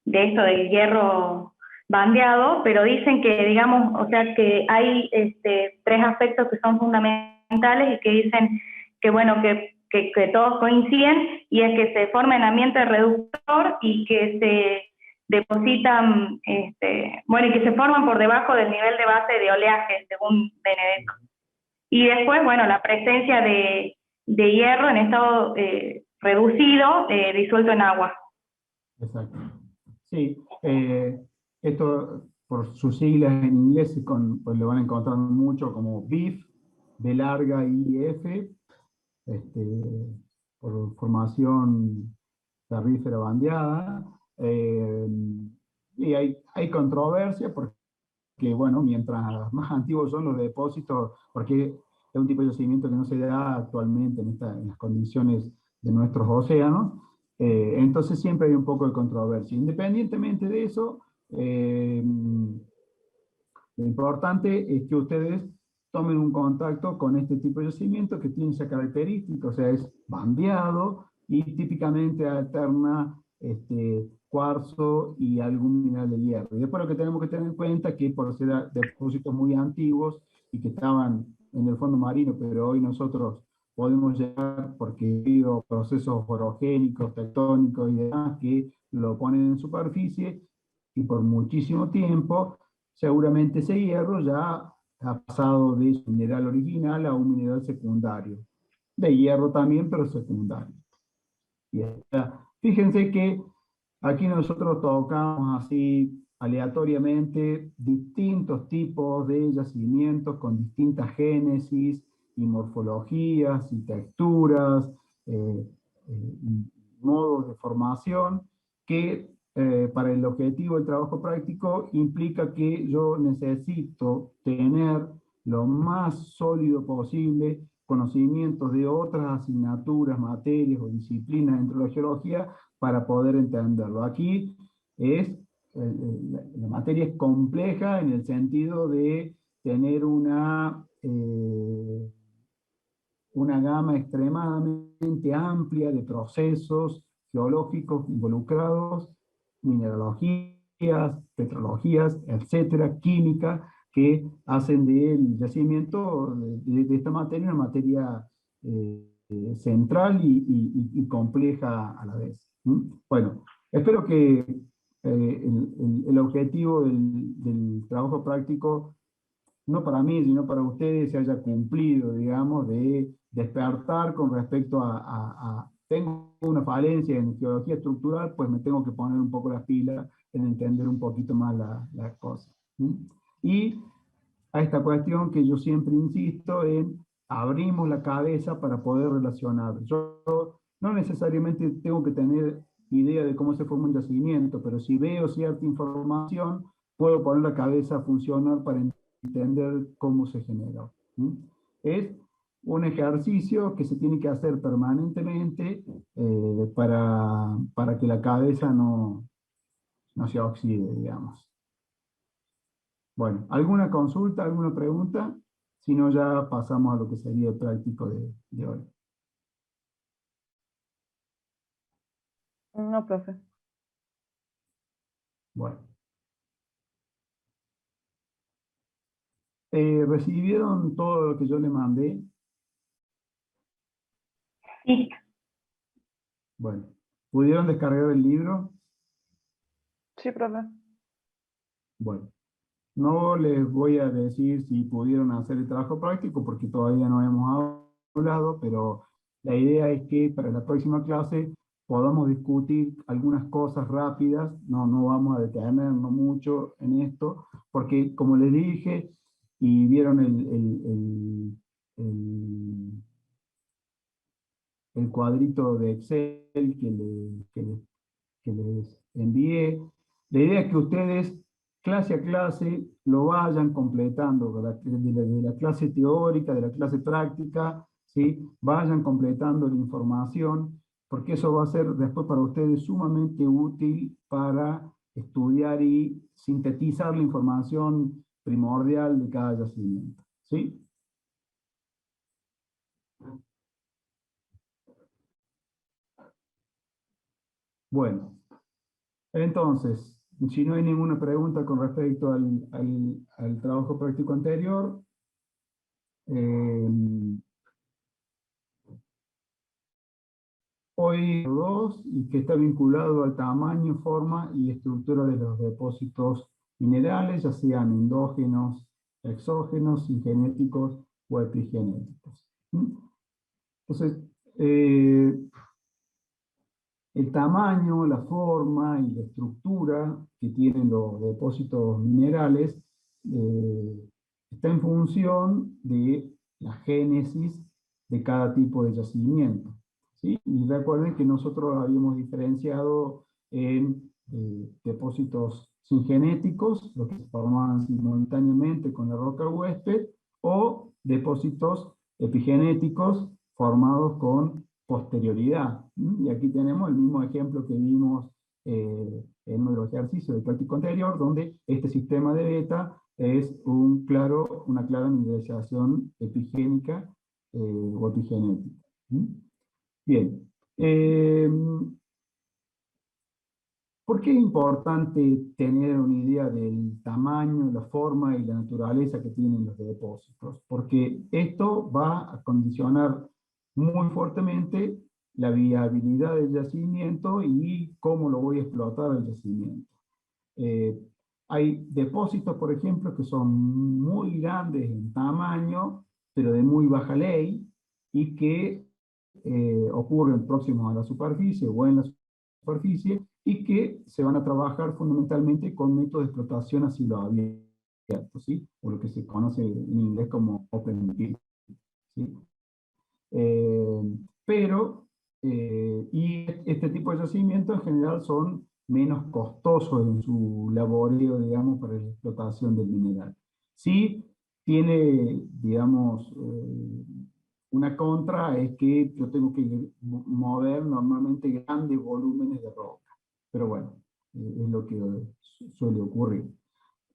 esto del hierro bandeado, pero dicen que, digamos, o sea, que hay tres aspectos que son fundamentales y que dicen que, bueno, que todos coinciden, y es que se forma en ambiente reductor y que se depositan, y que se forman por debajo del nivel de base de oleaje, según Benedetto. Y después, bueno, la presencia de hierro en estado reducido, disuelto en agua. Exacto. Sí, esto por sus siglas en inglés pues lo van a encontrar mucho como BIF, B larga IF, por formación terrífera bandeada. Y hay controversia porque, bueno, mientras más antiguos son los depósitos, porque es un tipo de yacimiento que no se da actualmente en las condiciones de nuestros océanos, entonces siempre hay un poco de controversia. Independientemente de eso, lo importante es que ustedes tomen un contacto con este tipo de yacimiento que tiene esa característica, o sea, es bandeado y típicamente alterna cuarzo y algún mineral de hierro. Y después lo que tenemos que tener en cuenta es que por ser depósitos muy antiguos y que estaban en el fondo marino, pero hoy nosotros podemos llegar porque ha habido procesos orogénicos, tectónicos y demás que lo ponen en superficie, y por muchísimo tiempo seguramente ese hierro ya ha pasado de su mineral original a un mineral secundario. De hierro también, pero secundario. Y fíjense que aquí nosotros tocamos así aleatoriamente distintos tipos de yacimientos con distintas génesis y morfologías y texturas, y modos de formación que para el objetivo del trabajo práctico implica que yo necesito tener lo más sólido posible conocimientos de otras asignaturas, materias o disciplinas dentro de la geología para poder entenderlo. Aquí la materia es compleja en el sentido de tener una gama extremadamente amplia de procesos geológicos involucrados, mineralogías, petrologías, etcétera, química, que hacen del yacimiento de esta materia una materia central y compleja a la vez. Bueno, espero que el objetivo del trabajo práctico, no para mí, sino para ustedes, se haya cumplido, digamos, de despertar con respecto tengo una falencia en geología estructural, pues me tengo que poner un poco las pilas en entender un poquito más las cosas. Y a esta cuestión que yo siempre insisto en, abrimos la cabeza para poder relacionar. Yo no necesariamente tengo que tener idea de cómo se forma un yacimiento, pero si veo cierta información, puedo poner la cabeza a funcionar para entender cómo se generó. Es un ejercicio que se tiene que hacer permanentemente para que la cabeza no se oxide, digamos. Bueno, ¿alguna consulta, alguna pregunta? Si no, ya pasamos a lo que sería el práctico de hoy. No, profe. Bueno. ¿Recibieron todo lo que yo le mandé? Sí. Bueno. ¿Pudieron descargar el libro? Sí, profe. Bueno. No les voy a decir si pudieron hacer el trabajo práctico porque todavía no hemos hablado, pero la idea es que para la próxima clase podamos discutir algunas cosas rápidas, no vamos a detenernos mucho en esto, porque como les dije, y vieron el cuadrito de Excel que les envié, la idea es que ustedes clase a clase lo vayan completando, de la clase teórica, de la clase práctica, ¿sí? Vayan completando la información, porque eso va a ser después para ustedes sumamente útil para estudiar y sintetizar la información primordial de cada yacimiento, ¿sí? Bueno, entonces, si no hay ninguna pregunta con respecto al trabajo práctico anterior, hoy 2, y que está vinculado al tamaño, forma y estructura de los depósitos minerales, ya sean endógenos, exógenos, singenéticos o epigenéticos. Entonces, el tamaño, la forma y la estructura que tienen los depósitos minerales está en función de la génesis de cada tipo de yacimiento, ¿sí? Y recuerden que nosotros habíamos diferenciado en depósitos singenéticos, los que se formaban simultáneamente con la roca huésped, o depósitos epigenéticos formados con posterioridad. Y aquí tenemos el mismo ejemplo que vimos en uno de los ejercicios del práctico anterior, donde este sistema de beta es una clara mineralización epigénica o epigenética. Bien. ¿Por qué es importante tener una idea del tamaño, la forma y la naturaleza que tienen los depósitos? Porque esto va a condicionar muy fuertemente la viabilidad del yacimiento y cómo lo voy a explotar el yacimiento. Hay depósitos, por ejemplo, que son muy grandes en tamaño, pero de muy baja ley, y que ocurren próximos a la superficie o en la superficie, y que se van a trabajar fundamentalmente con métodos de explotación a cielo abierto, ¿sí? O lo que se conoce en inglés como open pit, ¿sí? Y este tipo de yacimientos en general son menos costosos en su laboreo, digamos, para la explotación del mineral. Sí tiene, digamos, una contra es que yo tengo que mover normalmente grandes volúmenes de roca. Pero bueno, es lo que suele ocurrir.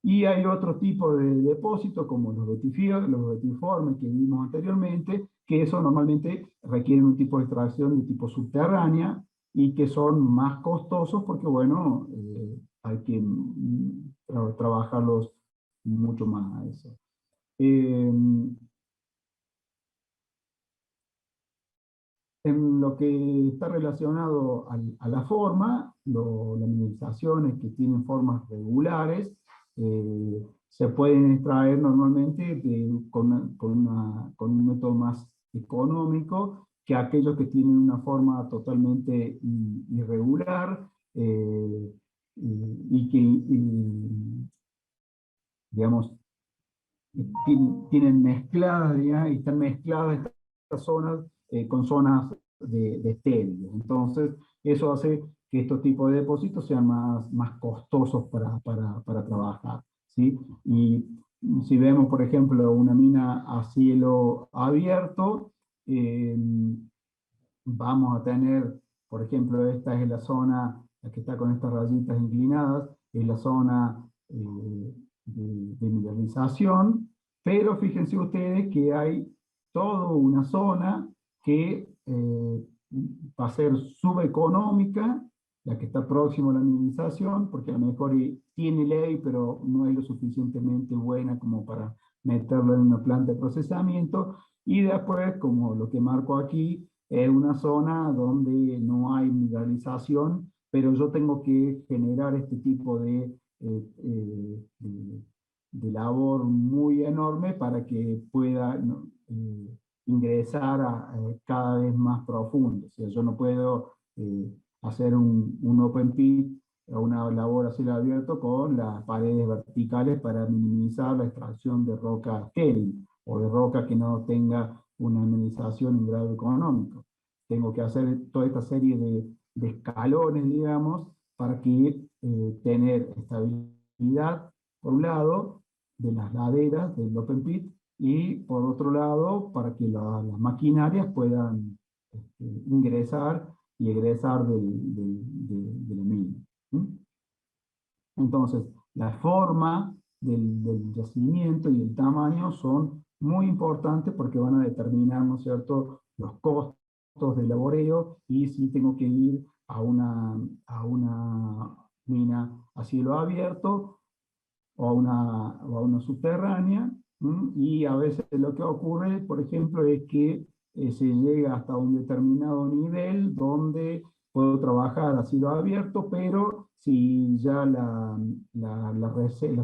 Y hay otro tipo de depósitos, como los betiformes que vimos anteriormente, que eso normalmente requieren un tipo de extracción de tipo subterránea y que son más costosos porque, bueno, hay que trabajarlos mucho más a eso. En lo que está relacionado a la forma, las mineralizaciones que tienen formas regulares se pueden extraer normalmente con un método más económico que aquellos que tienen una forma totalmente irregular y que, digamos, tienen mezcladas, digamos, y están mezcladas estas zonas con zonas de estériles. Entonces, eso hace que estos tipos de depósitos sean más costosos para trabajar, ¿sí? Y si vemos, por ejemplo, una mina a cielo abierto, vamos a tener, por ejemplo, esta es la zona, la que está con estas rayitas inclinadas, es la zona de mineralización, pero fíjense ustedes que hay toda una zona que va a ser subeconómica, la que está próxima a la mineralización, porque a lo mejor tiene ley, pero no es lo suficientemente buena como para meterlo en una planta de procesamiento, y después, como lo que marco aquí, es una zona donde no hay mineralización, pero yo tengo que generar este tipo de labor muy enorme para que pueda ingresar cada vez más profundo. O sea, yo no puedo hacer un open pit o una labor a cielo abierto con las paredes verticales para minimizar la extracción de roca estéril o de roca que no tenga una mineralización en grado económico. Tengo que hacer toda esta serie de escalones, digamos, para que tener estabilidad, por un lado, de las laderas del open pit, y por otro lado, para que las maquinarias puedan ingresar y egresar de la mina. Entonces, la forma del yacimiento y el tamaño son muy importantes porque van a determinar, ¿no es cierto?, los costos de laboreo y si tengo que ir a una mina a cielo abierto o a una subterránea. Y a veces lo que ocurre, por ejemplo, es que se llega hasta un determinado nivel donde puedo trabajar a cielo abierto, pero si ya la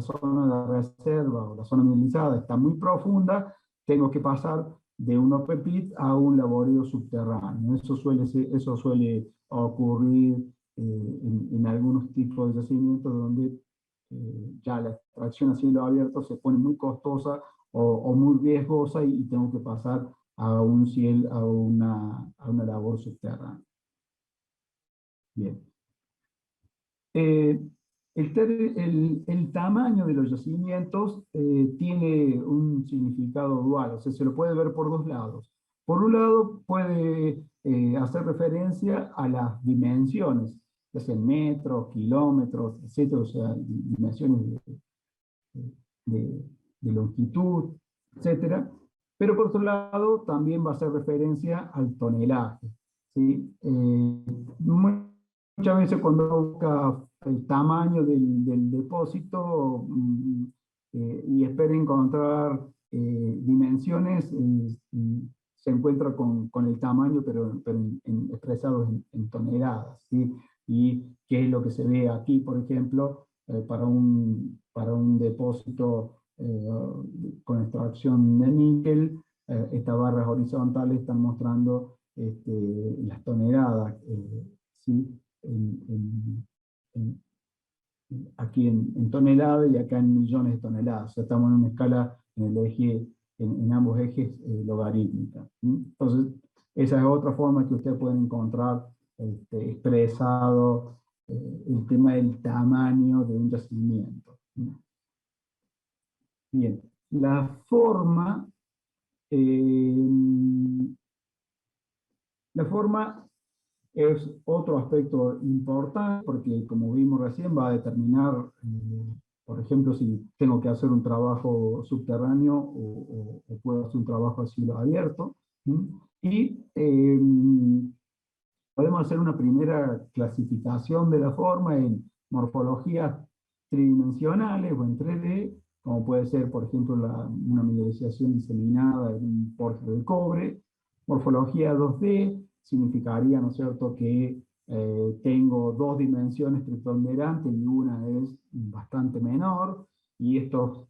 zona de reserva o la zona mineralizada está muy profunda, tengo que pasar de un open pit a un laboreo subterráneo. Eso suele ocurrir en algunos tipos de yacimientos donde ya la extracción a cielo abierto se pone muy costosa o muy riesgosa y tengo que pasar a una labor subterránea. Bien. El tamaño de los yacimientos tiene un significado dual, o sea, se lo puede ver por dos lados. Por un lado, puede hacer referencia a las dimensiones, ya sean metros, kilómetros, etcétera, o sea, dimensiones de longitud, etcétera. Pero por otro lado, también va a hacer referencia al tonelaje, ¿sí? Muchas veces cuando uno busca el tamaño del depósito y espera encontrar dimensiones, se encuentra con el tamaño, pero expresado en toneladas, ¿sí? Y qué es lo que se ve aquí, por ejemplo, para un depósito con extracción de níquel. Estas barras horizontales están mostrando las toneladas, ¿sí? Aquí en toneladas y acá en millones de toneladas. O sea, estamos en una escala en ambos ejes logarítmica. Entonces, esa es otra forma que ustedes pueden encontrar expresado el tema del tamaño de un yacimiento. Bien, la forma es otro aspecto importante porque, como vimos recién, va a determinar, por ejemplo, si tengo que hacer un trabajo subterráneo o puedo hacer un trabajo a cielo abierto. Y podemos hacer una primera clasificación de la forma en morfologías tridimensionales o en 3D, como puede ser, por ejemplo, una mineralización diseminada en un porfiro de cobre. Morfología 2D significaría, ¿no es cierto?, que tengo dos dimensiones preponderantes y una es bastante menor, y estos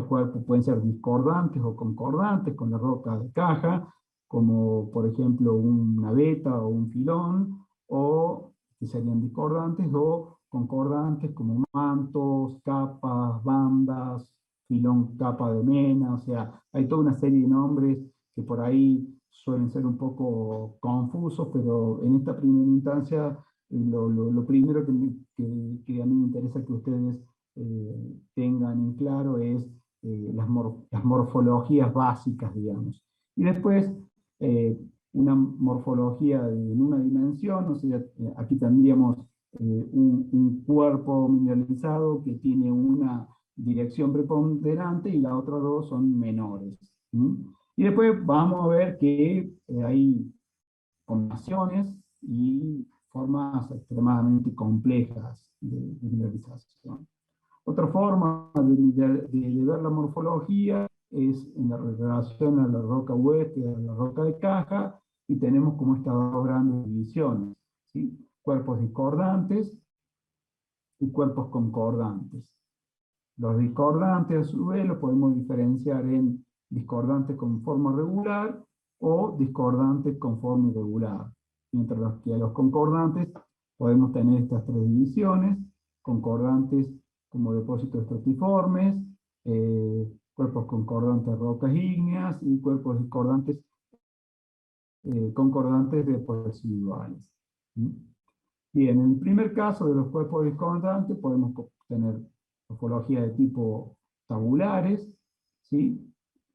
cuerpos pueden ser discordantes o concordantes con la roca de caja, como por ejemplo una veta o un filón, o que serían discordantes, o concordantes como mantos, capas, bandas, filón, capa de mena. O sea, hay toda una serie de nombres que por ahí suelen ser un poco confusos, pero en esta primera instancia lo primero que a mí me interesa que ustedes tengan en claro es las morfologías básicas, digamos. Y después, una morfología en una dimensión, o sea, aquí tendríamos un cuerpo mineralizado que tiene una dirección preponderante y las otras dos son menores. Y después vamos a ver que hay combinaciones y formas extremadamente complejas de mineralización. Otra forma de ver la morfología es en la relación a la roca huésped, a la roca de caja, y tenemos como estas dos grandes divisiones, ¿sí? Cuerpos discordantes y cuerpos concordantes. Los discordantes, a su vez, los podemos diferenciar en discordantes con forma regular o discordantes con forma irregular. Mientras que a los concordantes podemos tener estas tres divisiones: concordantes como depósitos estratiformes, cuerpos concordantes rocas ígneas, y cuerpos discordantes concordantes de depósitos residuales. Bien, en el primer caso de los cuerpos discordantes podemos tener morfología de tipo tabulares, ¿sí?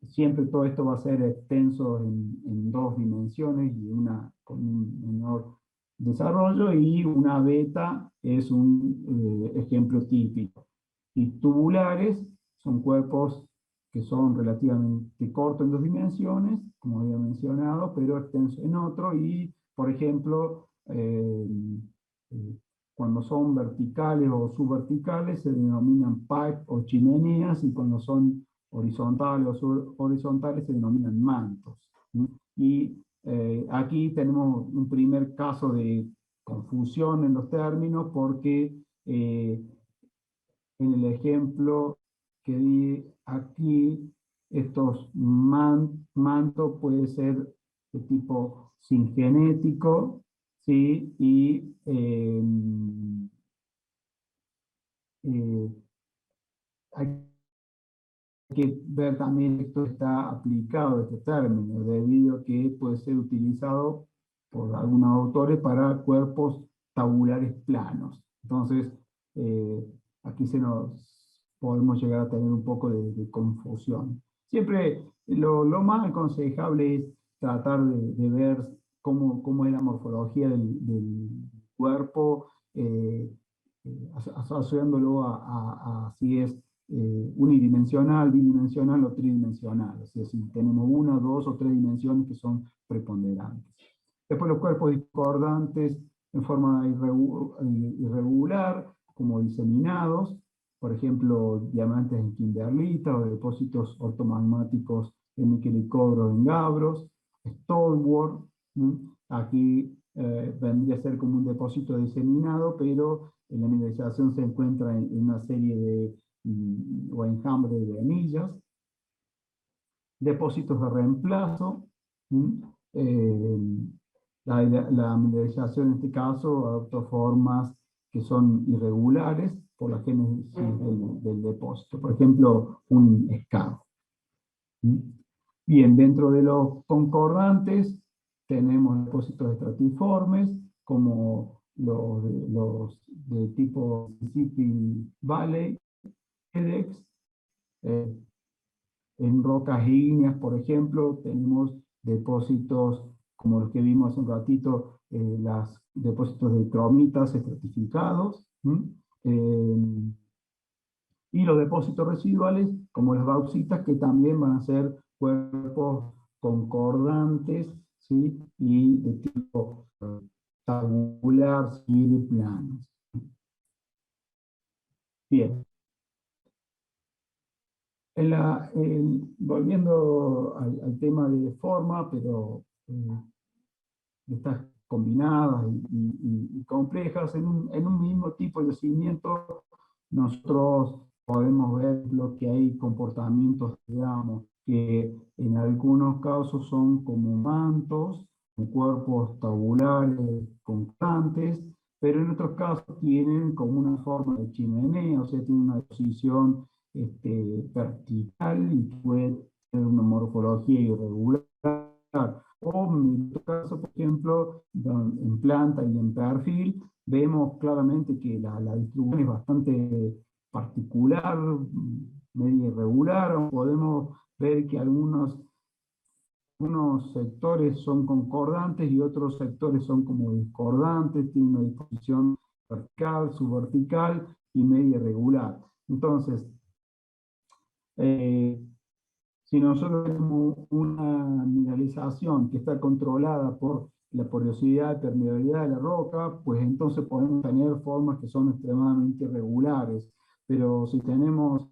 Siempre todo esto va a ser extenso en dos dimensiones y una con un menor desarrollo, y una beta es un ejemplo típico. Y tubulares son cuerpos que son relativamente cortos en dos dimensiones, como había mencionado, pero extensos en otro, y por ejemplo, cuando son verticales o subverticales se denominan pipe o chimeneas, y cuando son horizontales o subhorizontales se denominan mantos. Y aquí tenemos un primer caso de confusión en los términos, porque en el ejemplo que di aquí, estos mantos puede ser de tipo singenético, ¿sí? Y hay que ver también que esto está aplicado, este término, debido a que puede ser utilizado por algunos autores para cuerpos tabulares planos. Entonces, aquí podemos llegar a tener un poco de confusión. Siempre lo más aconsejable es tratar de ver cómo es la morfología del cuerpo, asociándolo a si es unidimensional, bidimensional o tridimensional. O sea, si tenemos una, dos o tres dimensiones que son preponderantes. Después los cuerpos discordantes en forma irregular, como diseminados, por ejemplo, diamantes en kimberlita o depósitos ortomagmáticos de níquel y cobre en gabros. Stalwart, aquí vendría a ser como un depósito diseminado, pero en la mineralización se encuentra en una serie de o enjambre de anillas. Depósitos de reemplazo. La mineralización en este caso adopta formas que son irregulares por la génesis del depósito. Por ejemplo, un escavo. Bien, dentro de los concordantes tenemos depósitos estratiformes, como los de tipo Mississippi Valley, EDEX. En rocas ígneas, por ejemplo, tenemos depósitos como los que vimos hace un ratito, los depósitos de cromitas estratificados, y los depósitos residuales, como las bauxitas, que también van a ser cuerpos concordantes, ¿sí? Y de tipo tabular, y de planos. Bien. Volviendo al tema de forma, pero estas combinadas y complejas, en un mismo tipo de yacimiento, nosotros podemos ver lo que hay comportamientos, digamos, que en algunos casos son como mantos, cuerpos tabulares constantes, pero en otros casos tienen como una forma de chimenea, o sea, tienen una posición vertical y puede tener una morfología irregular. O en otro caso, por ejemplo, en planta y en perfil, vemos claramente que la distribución es bastante particular, medio irregular. Podemos ver que algunos sectores son concordantes y otros sectores son como discordantes, tienen una disposición vertical, subvertical y medio irregular. Entonces, si nosotros tenemos una mineralización que está controlada por la porosidad y permeabilidad de la roca, pues entonces podemos tener formas que son extremadamente irregulares. Pero si tenemos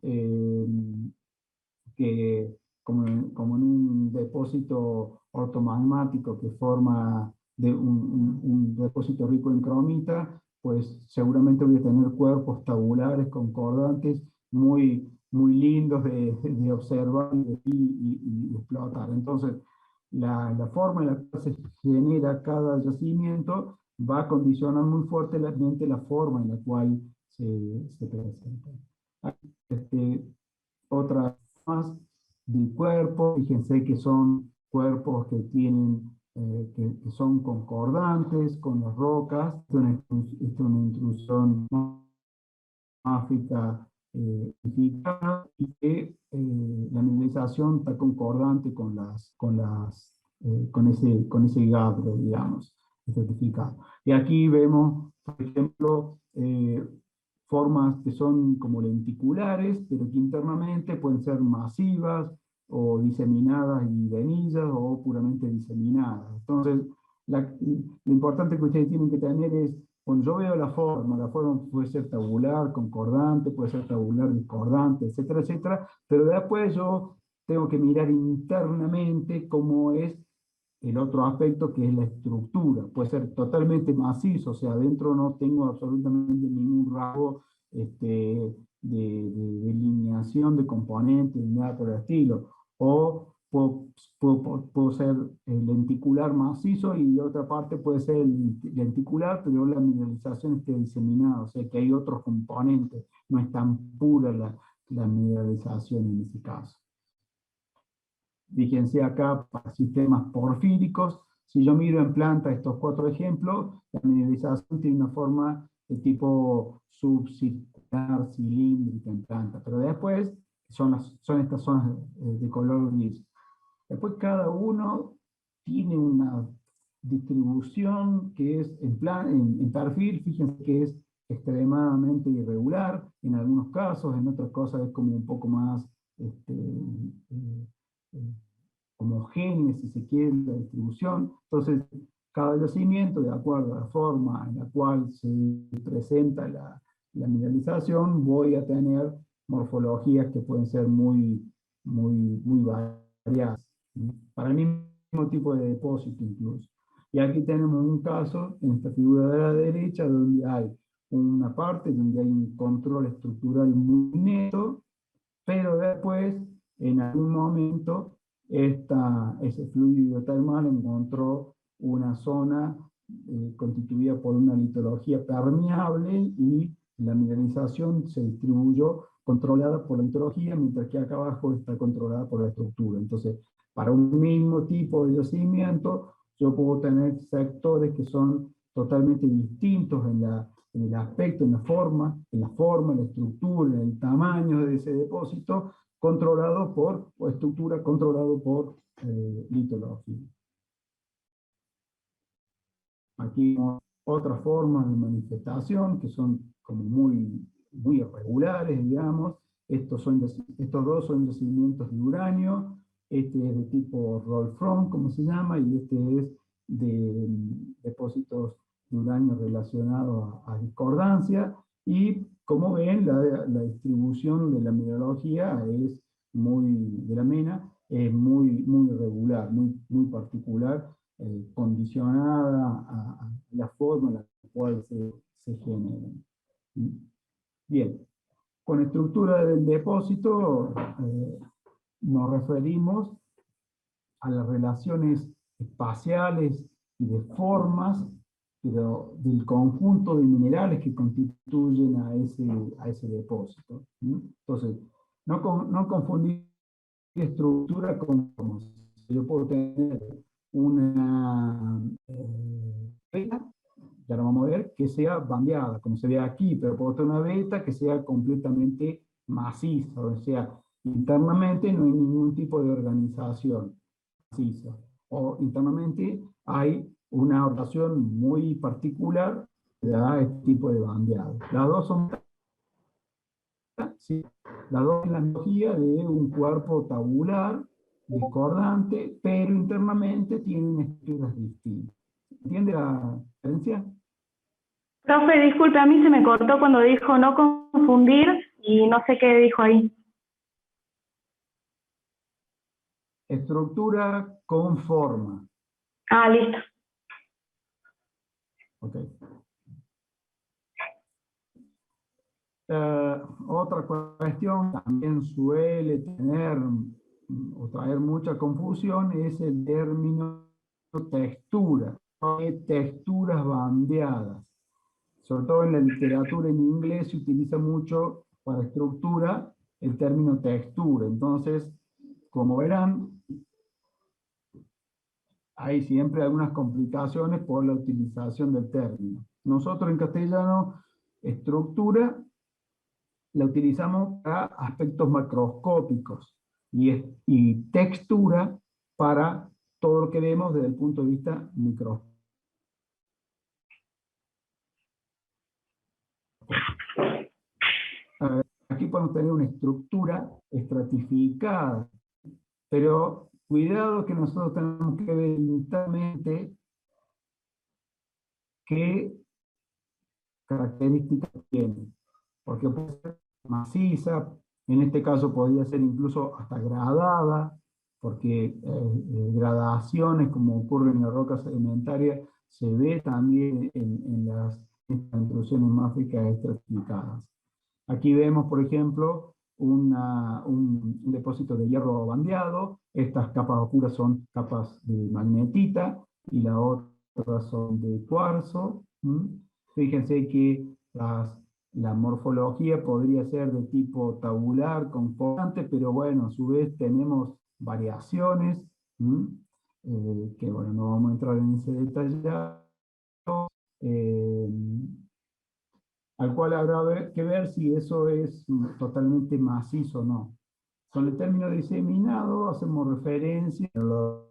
como en un depósito ortomagmático que forma un depósito rico en cromita, pues seguramente voy a tener cuerpos tabulares, concordantes, muy lindos de observar y explotar. Entonces, la forma en la que se genera cada yacimiento va a condicionar muy fuertemente la forma en la cual se presenta. Otras más de cuerpos, fíjense que son cuerpos que tienen que son concordantes con las rocas. Esto es una intrusión máfica y que la mineralización está concordante con ese gabro, digamos, certificado. Y aquí vemos, por ejemplo, formas que son como lenticulares, pero que internamente pueden ser masivas o diseminadas y venillas o puramente diseminadas. Entonces, lo importante que ustedes tienen que tener es, cuando yo veo la forma puede ser tabular, concordante, puede ser tabular, discordante, etcétera, etcétera, pero después yo tengo que mirar internamente cómo es el otro aspecto, que es la estructura. Puede ser totalmente macizo, o sea, adentro no tengo absolutamente ningún rasgo de delineación de componentes, ni nada por el estilo. O puedo ser lenticular macizo y otra parte puede ser lenticular, pero la mineralización esté diseminada, o sea que hay otros componentes, no es tan pura la mineralización en ese caso. Fíjense acá para sistemas porfíricos, si yo miro en planta estos 4 ejemplos, la mineralización tiene una forma de tipo subcircular, cilíndrica en planta, pero después son estas zonas de color gris. Después cada uno tiene una distribución que es en perfil, fíjense que es extremadamente irregular en algunos casos, en otras cosas es como un poco más homogénea, si se quiere, la distribución. Entonces, cada yacimiento, de acuerdo a la forma en la cual se presenta la mineralización, voy a tener morfologías que pueden ser muy variadas, para el mismo tipo de depósito incluso. Y aquí tenemos un caso, en esta figura de la derecha, donde hay una parte donde hay un control estructural muy neto, pero después, en algún momento, ese fluido termal encontró una zona constituida por una litología permeable y la mineralización se distribuyó controlada por la litología, mientras que acá abajo está controlada por la estructura. Entonces, para un mismo tipo de yacimiento, yo puedo tener sectores que son totalmente distintos en el aspecto, en la forma, en la estructura, en el tamaño de ese depósito, estructura controlado por litología. Aquí vemos otras formas de manifestación que son como muy irregulares, digamos. Estos dos son yacimientos de uranio, este es de tipo roll-from, como se llama, y este es de depósitos de uranio relacionados a discordancia, y como ven, la distribución de la mineralogía de la mena es muy irregular, muy particular, condicionada a la forma en la cual se generan. Bien, con estructura del depósito nos referimos a las relaciones espaciales y de formas, pero del conjunto de minerales que constituyen a ese depósito. Entonces, no confundir estructura con formas. Yo puedo tener una veta, ya lo vamos a ver, que sea bandeada, como se ve aquí, pero puedo tener una veta que sea completamente maciza, o sea, internamente no hay ningún tipo de organización maciza, o internamente hay una organización muy particular que da este tipo de bandeado. Las dos son, ¿sí? Las dos en la analogía de un cuerpo tabular, discordante, pero internamente tienen estructuras distintas. ¿Entiende la diferencia? Profe, disculpe, a mí se me cortó cuando dijo no confundir y no sé qué dijo ahí. Estructura con forma. Ah, listo. Ok. Otra cuestión también suele tener o traer mucha confusión es el término textura, texturas bandeadas. Sobre todo en la literatura en inglés se utiliza mucho para estructura el término textura. Entonces, como verán, hay siempre algunas complicaciones por la utilización del término. Nosotros en castellano, estructura la utilizamos para aspectos macroscópicos y textura para todo lo que vemos desde el punto de vista microscópico. Aquí podemos tener una estructura estratificada, pero cuidado que nosotros tenemos que ver internamente qué características tiene, porque puede ser maciza, en este caso podría ser incluso hasta gradada, porque gradaciones como ocurre en la roca sedimentaria se ve también en las intrusiones máficas estratificadas. Aquí vemos, por ejemplo, un depósito de hierro bandeado. Estas capas oscuras son capas de magnetita y la otra son de cuarzo. Fíjense que la morfología podría ser de tipo tabular, conformante, pero bueno, a su vez tenemos variaciones, que bueno, no vamos a entrar en ese detalle, al cual habrá que ver si eso es totalmente macizo o no. Con el término diseminado hacemos referencia a la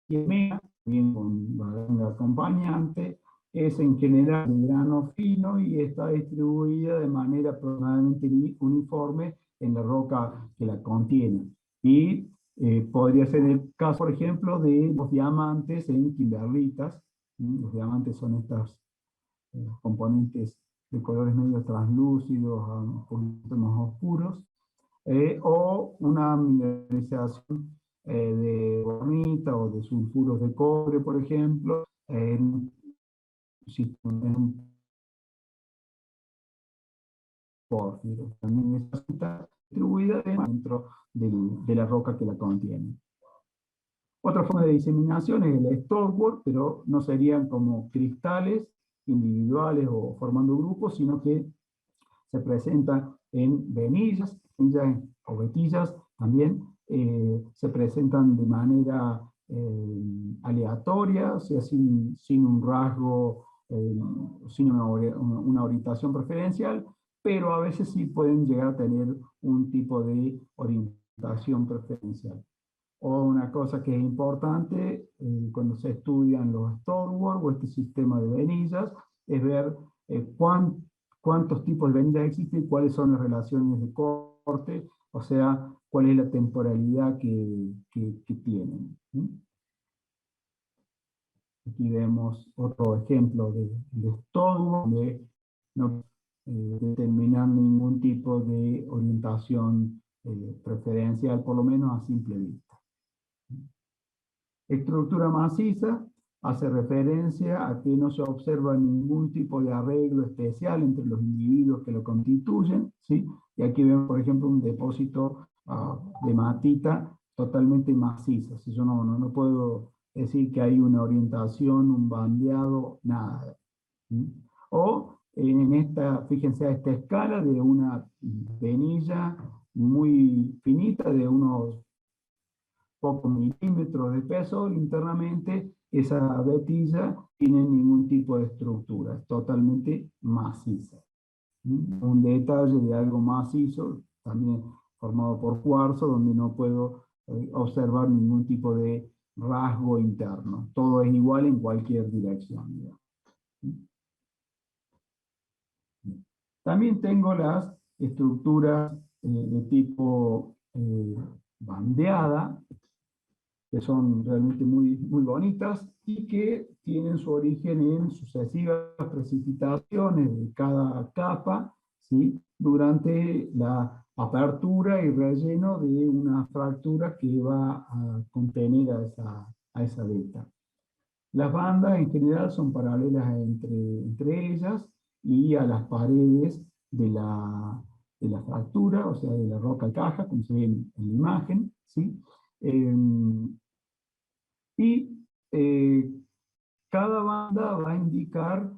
quimera, bien con la acompañante, es en general de grano fino y está distribuida de manera aproximadamente uniforme en la roca que la contiene. Y podría ser el caso, por ejemplo, de los diamantes en kimberlitas. Los diamantes son estos componentes de colores medio translúcidos, un poquito más oscuros, o una mineralización de bornita o de sulfuros de cobre, por ejemplo, en un pórfido. También está distribuida dentro de la roca que la contiene. Otra forma de diseminación es el stonework, pero no serían como cristales individuales o formando grupos, sino que se presentan en venillas o vetillas también, se presentan de manera aleatoria, o sea, sin un rasgo, sin una orientación preferencial, pero a veces sí pueden llegar a tener un tipo de orientación preferencial. O una cosa que es importante cuando se estudian los storyboards o este sistema de venillas, es ver cuántos tipos de venillas existen y cuáles son las relaciones de corte, o sea, cuál es la temporalidad que tienen. Aquí vemos otro ejemplo de storyboard, donde no determinar ningún tipo de orientación preferencial, por lo menos a simple vista. Estructura maciza hace referencia a que no se observa ningún tipo de arreglo especial entre los individuos que lo constituyen, ¿sí? Y aquí vemos, por ejemplo, un depósito de matita totalmente maciza. Si yo no puedo decir que hay una orientación, un bandeado, nada. ¿Sí? O en esta, fíjense a esta escala de una venilla muy finita de unos pocos milímetros de peso internamente, esa vetilla tiene ningún tipo de estructura, es totalmente maciza. Un detalle de algo macizo, también formado por cuarzo, donde no puedo observar ningún tipo de rasgo interno. Todo es igual en cualquier dirección, digamos. También tengo las estructuras de tipo bandeada, que son realmente muy bonitas y que tienen su origen en sucesivas precipitaciones de cada capa, ¿sí? Durante la apertura y relleno de una fractura que va a contener a esa veta. Las bandas en general son paralelas entre ellas y a las paredes de la fractura, o sea, de la roca caja, como se ve en la imagen, ¿sí? Cada banda va a indicar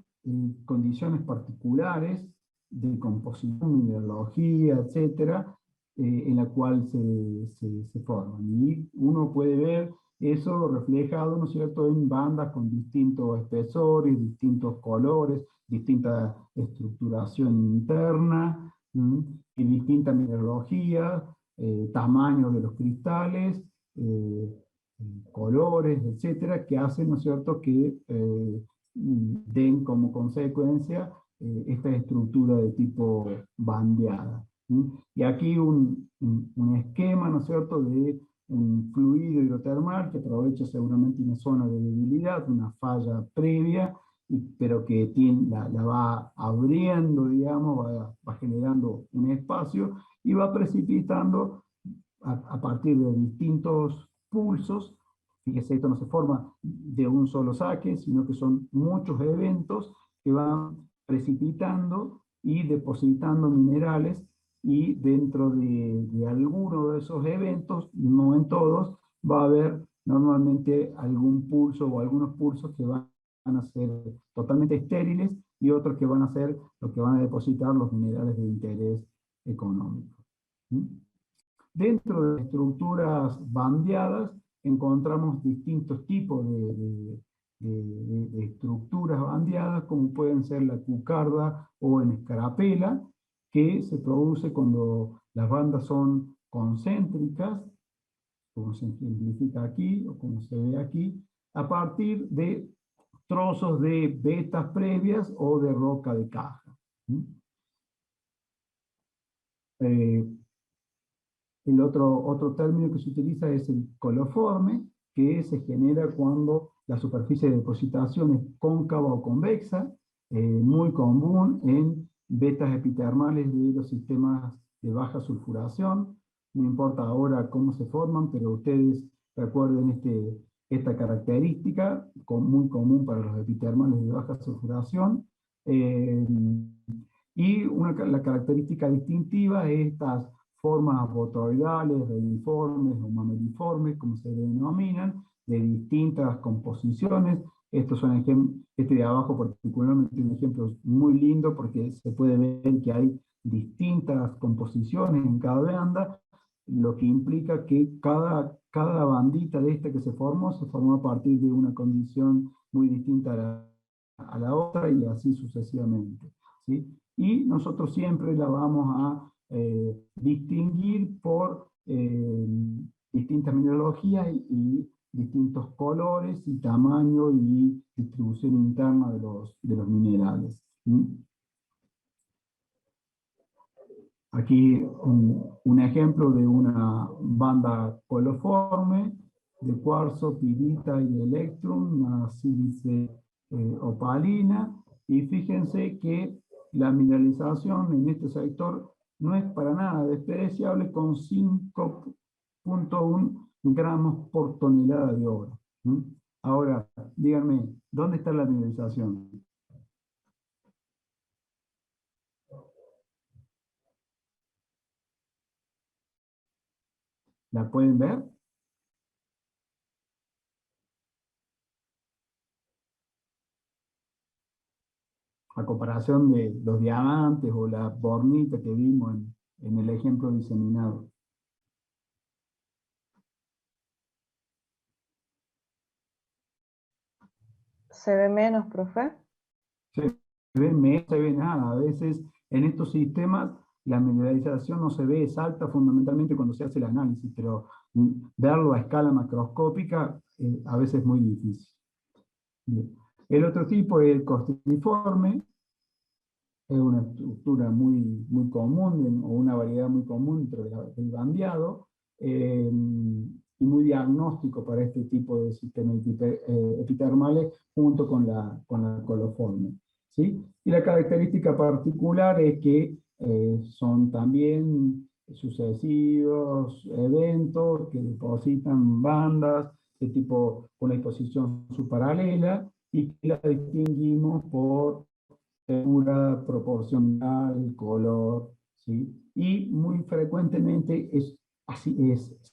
condiciones particulares de composición, mineralogía, etcétera, en la cual se forman. Y uno puede ver eso reflejado, ¿no es cierto?, en bandas con distintos espesores, distintos colores, distinta estructuración interna, y distinta mineralogía, tamaño de los cristales, colores, etcétera, que hacen, ¿no es cierto?, que den como consecuencia esta estructura de tipo bandeada. Y aquí un esquema, ¿no es cierto?, de un fluido hidrotermal que aprovecha seguramente una zona de debilidad, una falla previa, pero que la va abriendo, digamos, va generando un espacio y va precipitando a partir de distintos pulsos. Fíjese, esto no se forma de un solo saque, sino que son muchos eventos que van precipitando y depositando minerales, y dentro de alguno de esos eventos, no en todos, va a haber normalmente algún pulso o algunos pulsos que van a ser totalmente estériles y otros que van a ser los que van a depositar los minerales de interés económico. Dentro de estructuras bandeadas encontramos distintos tipos de estructuras bandeadas, como pueden ser la cucarda o en escarapela, que se produce cuando las bandas son concéntricas, como se ejemplifica aquí o como se ve aquí, a partir de trozos de vetas previas o de roca de caja. El otro término que se utiliza es el coloforme, que se genera cuando la superficie de depositación es cóncava o convexa, muy común en vetas epitermales de los sistemas de baja sulfuración. No importa ahora cómo se forman, pero ustedes recuerden esta característica, muy común para los epitermales de baja sulfuración. Y la característica distintiva es estas formas botoidales, reniformes o mameliformes, como se denominan, de distintas composiciones. Estos son este de abajo particularmente un ejemplo muy lindo porque se puede ver que hay distintas composiciones en cada banda, lo que implica que cada bandita de esta que se formó a partir de una condición muy distinta a la otra, y así sucesivamente, ¿sí? Y nosotros siempre la vamos a distinguir por distintas mineralogías y distintos colores y tamaño y distribución interna de los minerales. Aquí un ejemplo de una banda coloforme de cuarzo, pirita y electrum, una sílice opalina, y fíjense que la mineralización en este sector no es para nada despreciable, con 5.1 gramos por tonelada de oro. Ahora, díganme, ¿dónde está la mineralización? ¿La pueden ver? A comparación de los diamantes o la bornita que vimos en el ejemplo diseminado. ¿Se ve menos, profe? Se ve menos, se ve nada. A veces en estos sistemas la mineralización no se ve, es alta fundamentalmente cuando se hace el análisis, pero verlo a escala macroscópica a veces es muy difícil. Bien. El otro tipo es el costiniforme, es una estructura muy común, o una variedad muy común dentro del bandeado, y muy diagnóstico para este tipo de sistemas epitermales junto con la coloforme, ¿sí? Y la característica particular es que son también sucesivos eventos que depositan bandas de tipo con la disposición subparalela, y que la distinguimos por textura, proporcional, color, ¿sí? Y muy frecuentemente es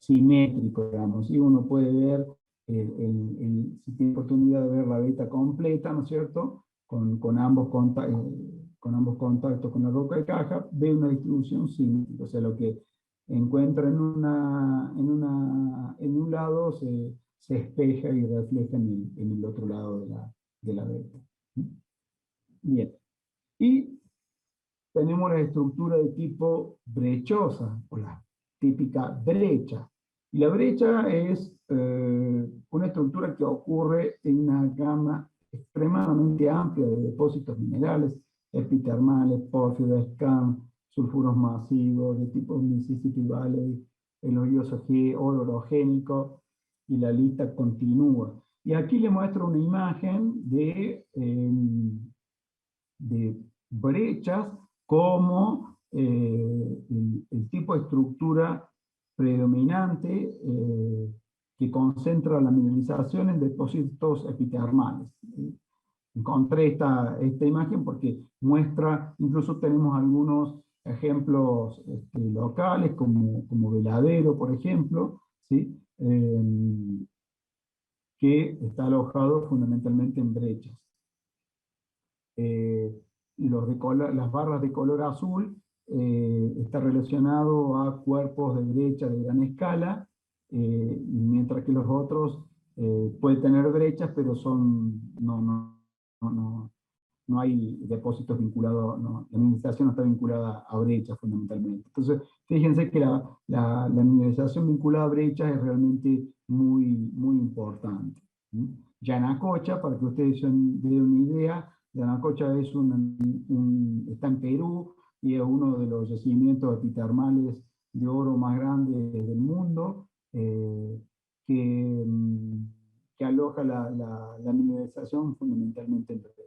simétrico, digamos, y uno puede ver, si tiene oportunidad de ver la beta completa, ¿no es cierto?, con ambos contactos con la roca de caja, ve una distribución simétrica, o sea, lo que encuentra en un lado se espeja y refleja en el otro lado de la beta. Bien. Y tenemos la estructura de tipo brechosa, o la típica brecha. Y la brecha es una estructura que ocurre en una gama extremadamente amplia de depósitos minerales, epitermales, pórfidos, scan, sulfuros masivos, de tipo Mississippi Valley, elogioso G, oro orogénico, y la lista continúa. Y aquí le muestro una imagen de brechas como el tipo de estructura predominante que concentra la mineralización en depósitos epitermales. Encontré esta imagen porque muestra, incluso tenemos algunos ejemplos locales, como Veladero, por ejemplo, ¿sí? Que está alojado fundamentalmente en brechas. Las barras de color azul está relacionado a cuerpos de brecha de gran escala, mientras que los otros pueden tener brechas, pero no hay depósitos vinculados, la mineralización no está vinculada a brechas fundamentalmente. Entonces, fíjense que la mineralización vinculada a brechas es realmente muy importante. Yanacocha, para que ustedes se den una idea, Yanacocha está en Perú, y es uno de los yacimientos epitermales de oro más grandes del mundo, que aloja la mineralización fundamentalmente en brechas.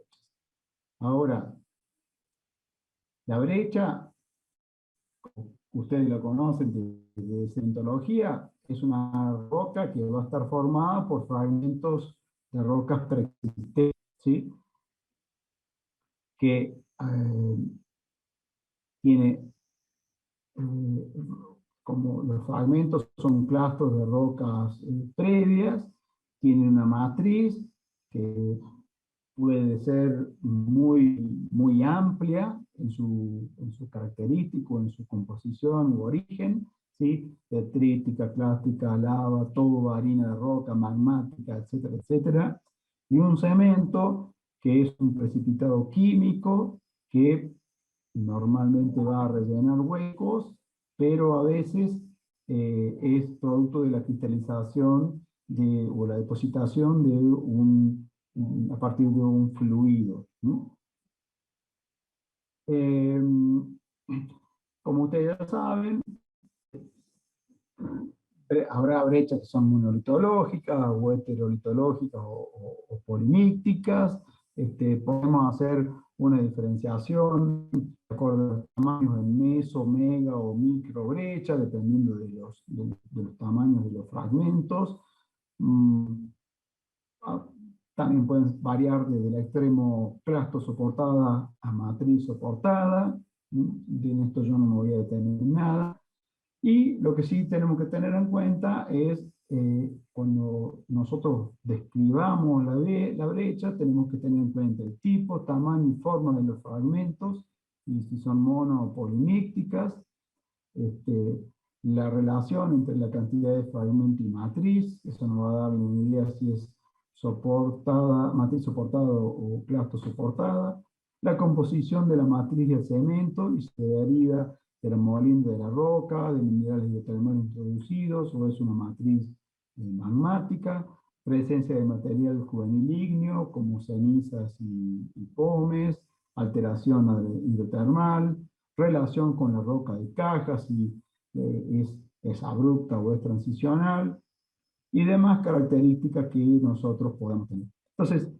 Ahora, la brecha, ustedes la conocen de sedimentología, es una roca que va a estar formada por fragmentos de rocas preexistentes, ¿sí? Que tiene, como los fragmentos son clastros de rocas previas, tiene una matriz que puede ser muy amplia en su característico, en su composición u origen, ¿sí? Detrítica, clástica, lava, todo, harina de roca, magmática, etcétera, etcétera. Y un cemento, que es un precipitado químico que normalmente va a rellenar huecos, pero a veces es producto de la cristalización o la depositación a partir de un fluido, ¿no? Como ustedes ya saben, habrá brechas que son monolitológicas o heterolitológicas o polimícticas. Podemos hacer una diferenciación de acuerdo a los tamaños en meso, mega o micro brecha, dependiendo de los tamaños de los fragmentos. También pueden variar desde el extremo clasto soportada a matriz soportada. En esto yo no me voy a detener en nada. Y lo que sí tenemos que tener en cuenta es, cuando nosotros describamos la brecha, tenemos que tener en cuenta el tipo, tamaño y forma de los fragmentos, y si son mono o polimícticas, la relación entre la cantidad de fragmento y matriz, eso nos va a dar una idea si es matriz soportada o clasto soportada, la composición de la matriz del cemento, y se deriva de la molienda de la roca, de minerales hidrotermales introducidos, o es una matriz magmática, presencia de material juvenil ígneo, como cenizas y pomes, alteración hidrotermal, relación con la roca de caja, si es abrupta o es transicional, y demás características que nosotros podemos tener. Entonces,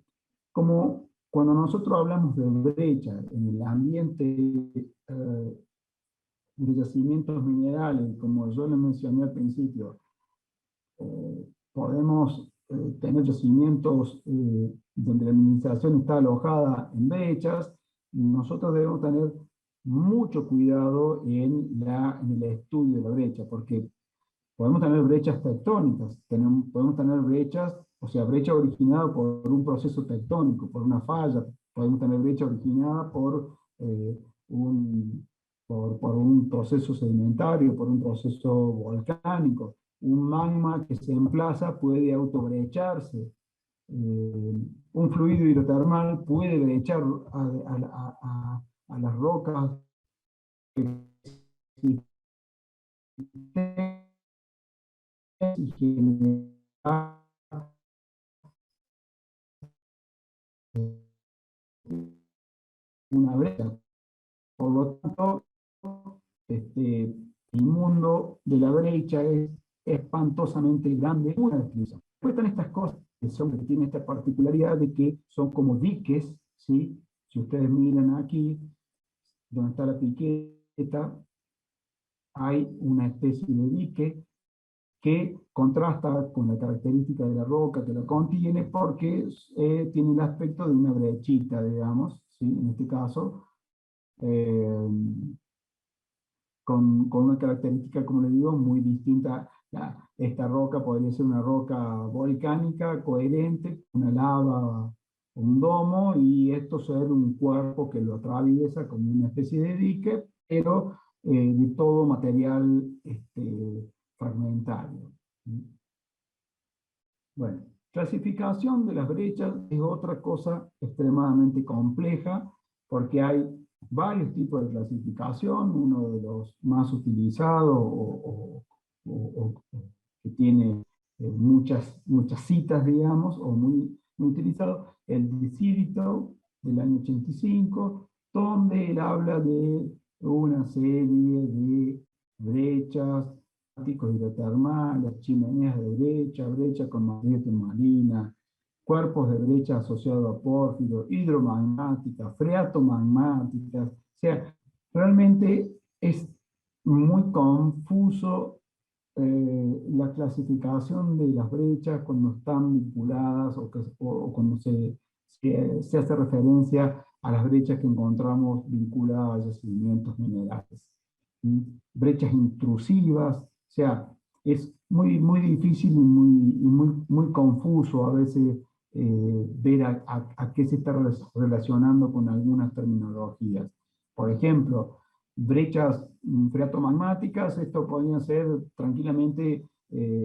como cuando nosotros hablamos de brecha en el ambiente de yacimientos minerales, como yo les mencioné al principio, podemos tener yacimientos donde la mineralización está alojada en brechas. Nosotros debemos tener mucho cuidado en el estudio de la brecha, porque podemos tener brechas tectónicas, podemos tener brechas, o sea, brecha originada por un proceso tectónico, por una falla, podemos tener brecha originada por un proceso sedimentario, por un proceso volcánico. Un magma que se emplaza puede autobrecharse. Un fluido hidrotermal puede brechar a las rocas y generar una brecha. Por lo tanto, el mundo de la brecha es espantosamente grande. Una descripción. Después están estas cosas que tienen esta particularidad de que son como diques, ¿sí? Si ustedes miran aquí, donde está la piqueta, hay una especie de dique que contrasta con la característica de la roca que la contiene, porque tiene el aspecto de una brechita, digamos, ¿sí? En este caso, con una característica, como le digo, muy distinta. Esta roca podría ser una roca volcánica coherente, una lava o un domo, y esto ser un cuerpo que lo atraviesa como una especie de dique, pero de todo material fragmentario. Bueno, clasificación de las brechas es otra cosa extremadamente compleja, porque hay varios tipos de clasificación. Uno de los más utilizados o que tiene muchas citas, digamos, o muy utilizado, el de Sirito del año 85, donde él habla de una serie de brechas, hidrotermales, chimeneas de brecha con magneto marina, cuerpos de brecha asociados a pórfido, hidromagmática, freatomagmática. O sea, realmente es muy confuso la clasificación de las brechas cuando están vinculadas o cuando se hace referencia a las brechas que encontramos vinculadas a yacimientos minerales. Brechas intrusivas, o sea, es muy difícil y muy confuso a veces ver a qué se está relacionando con algunas terminologías. Por ejemplo, brechas freatomagmáticas, esto podría ser tranquilamente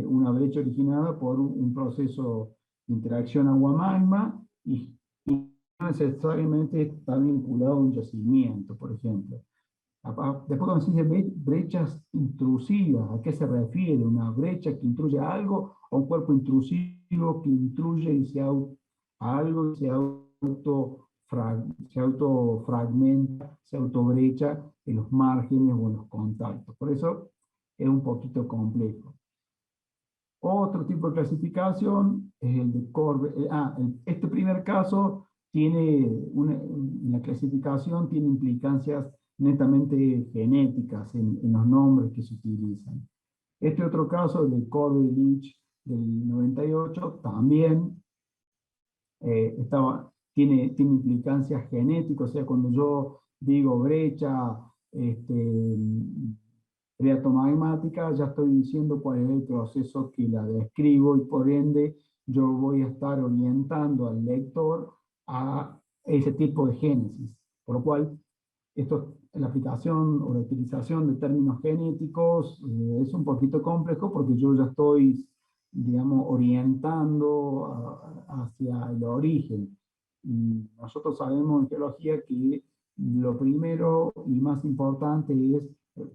una brecha originada por un proceso de interacción agua-magma y no necesariamente está vinculado a un yacimiento, por ejemplo. Después cuando se dice brechas intrusivas, ¿a qué se refiere? ¿Una brecha que intruye a algo o un cuerpo intrusivo que intruye y a algo y se autofragmenta, se autobrecha en los márgenes o en los contactos? Por eso es un poquito complejo. Otro tipo de clasificación es el de Corbe. Este primer caso en la clasificación tiene implicancias netamente genéticas en los nombres que se utilizan. Este otro caso, el de Corbe-Leach del 98, también tiene implicancias genéticas, o sea, cuando yo digo brecha freatomagmática, ya estoy diciendo cuál es el proceso que la describo y por ende yo voy a estar orientando al lector a ese tipo de génesis. Por lo cual, la aplicación o la utilización de términos genéticos es un poquito complejo porque yo ya estoy, digamos, orientando hacia el origen. Y nosotros sabemos en geología que lo primero y más importante es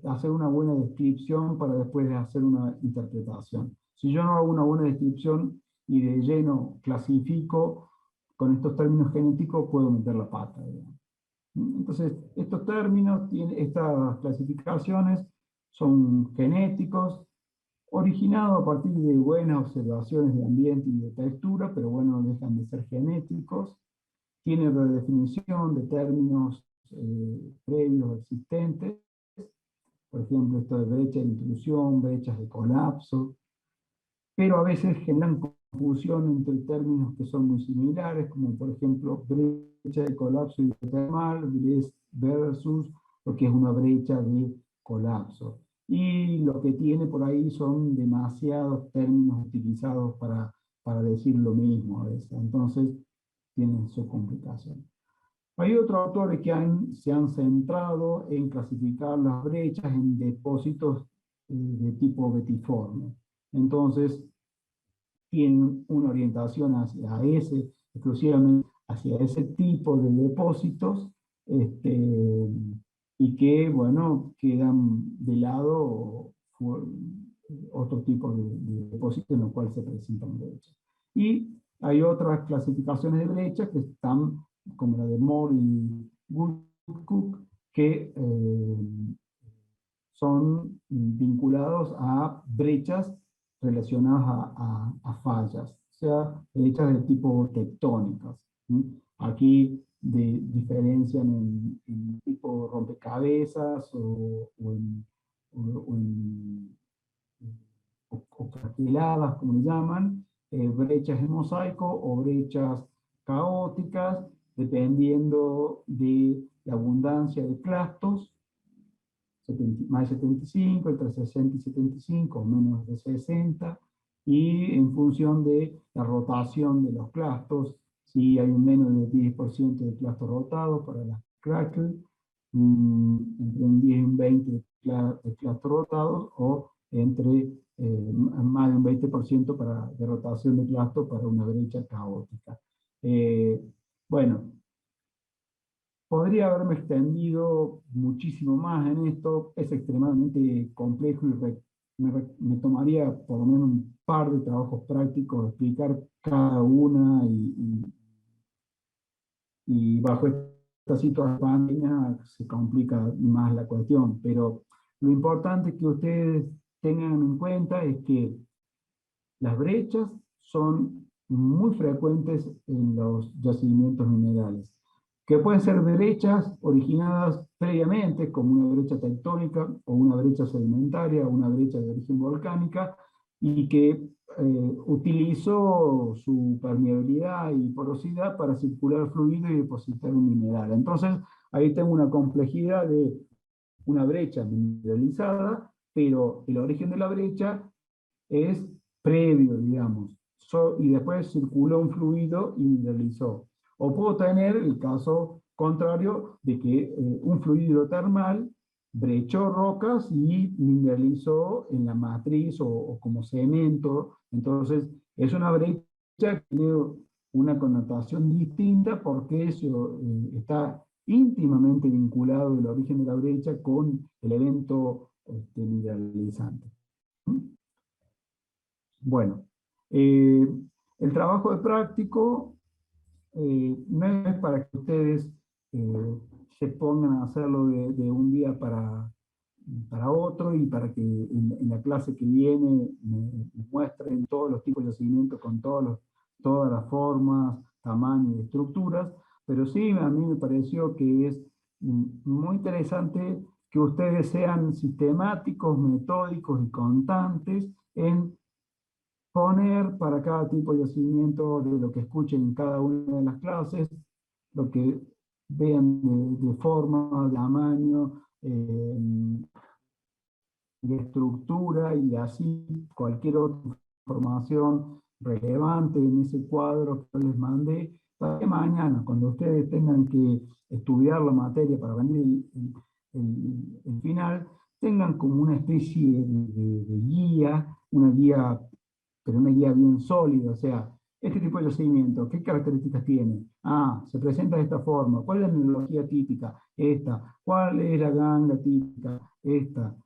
hacer una buena descripción para después hacer una interpretación. Si yo no hago una buena descripción y de lleno clasifico con estos términos genéticos, puedo meter la pata, digamos. Entonces, estos términos, estas clasificaciones son genéticos, originados a partir de buenas observaciones de ambiente y de textura, pero bueno, no dejan de ser genéticos. Tiene redefinición de términos previos existentes, por ejemplo, esto de brecha de intrusión, brechas de colapso, pero a veces generan confusión entre términos que son muy similares, como por ejemplo brecha de colapso hidrotermal versus lo que es una brecha de colapso. Y lo que tiene por ahí son demasiados términos utilizados para decir lo mismo a veces, entonces tienen su complicación. Hay otros autores que se han centrado en clasificar las brechas en depósitos de tipo betiforme. Entonces, tienen una orientación exclusivamente hacia ese tipo de depósitos, y que, bueno, quedan de lado otro tipo de depósitos en los cuales se presentan brechas. Y hay otras clasificaciones de brechas que están, como la de Moore y Woodcock, que son vinculados a brechas relacionadas a fallas, o sea, brechas de tipo tectónicas. Aquí diferencian en tipo rompecabezas o cartiladas, como le llaman, brechas de mosaico o brechas caóticas, dependiendo de la abundancia de clastos, más de 75, entre 60 y 75, o menos de 60, y en función de la rotación de los clastos, si hay un menos del 10% de clastos rotados para las crackle, entre un 10 y un 20 de clastos rotados, o entre más de un 20% de rotación de clastos para una brecha caótica. Bueno, podría haberme extendido muchísimo más en esto, es extremadamente complejo y me tomaría por lo menos un par de trabajos prácticos explicar cada una y bajo esta situación pandemia se complica más la cuestión, pero lo importante que ustedes tengan en cuenta es que las brechas son muy frecuentes en los yacimientos minerales, que pueden ser brechas originadas previamente, como una brecha tectónica, o una brecha sedimentaria, o una brecha de origen volcánica, y que utilizó su permeabilidad y porosidad para circular fluido y depositar un mineral. Entonces, ahí tengo una complejidad de una brecha mineralizada, pero el origen de la brecha es previo, digamos, y después circuló un fluido y mineralizó. O puedo tener el caso contrario de que un fluido hidrotermal brechó rocas y mineralizó en la matriz o como cemento. Entonces, es una brecha que tiene una connotación distinta porque eso está íntimamente vinculado el origen de la brecha con el evento mineralizante. Bueno, el trabajo de práctico no es para que ustedes se pongan a hacerlo de un día para otro y para que en la clase que viene me muestren todos los tipos de yacimientos con todas las formas, tamaños y estructuras, pero sí a mí me pareció que es muy interesante que ustedes sean sistemáticos, metódicos y constantes en poner para cada tipo de yacimiento de lo que escuchen en cada una de las clases, lo que vean de forma, de tamaño, de estructura y así cualquier otra información relevante en ese cuadro que les mandé, para que mañana, cuando ustedes tengan que estudiar la materia para venir el final, tengan como una especie de guía, pero una guía bien sólida, o sea, este tipo de yacimiento, ¿qué características tiene? Ah, se presenta de esta forma. ¿Cuál es la mineralogía típica? Esta. ¿Cuál es la ganga típica? Esta.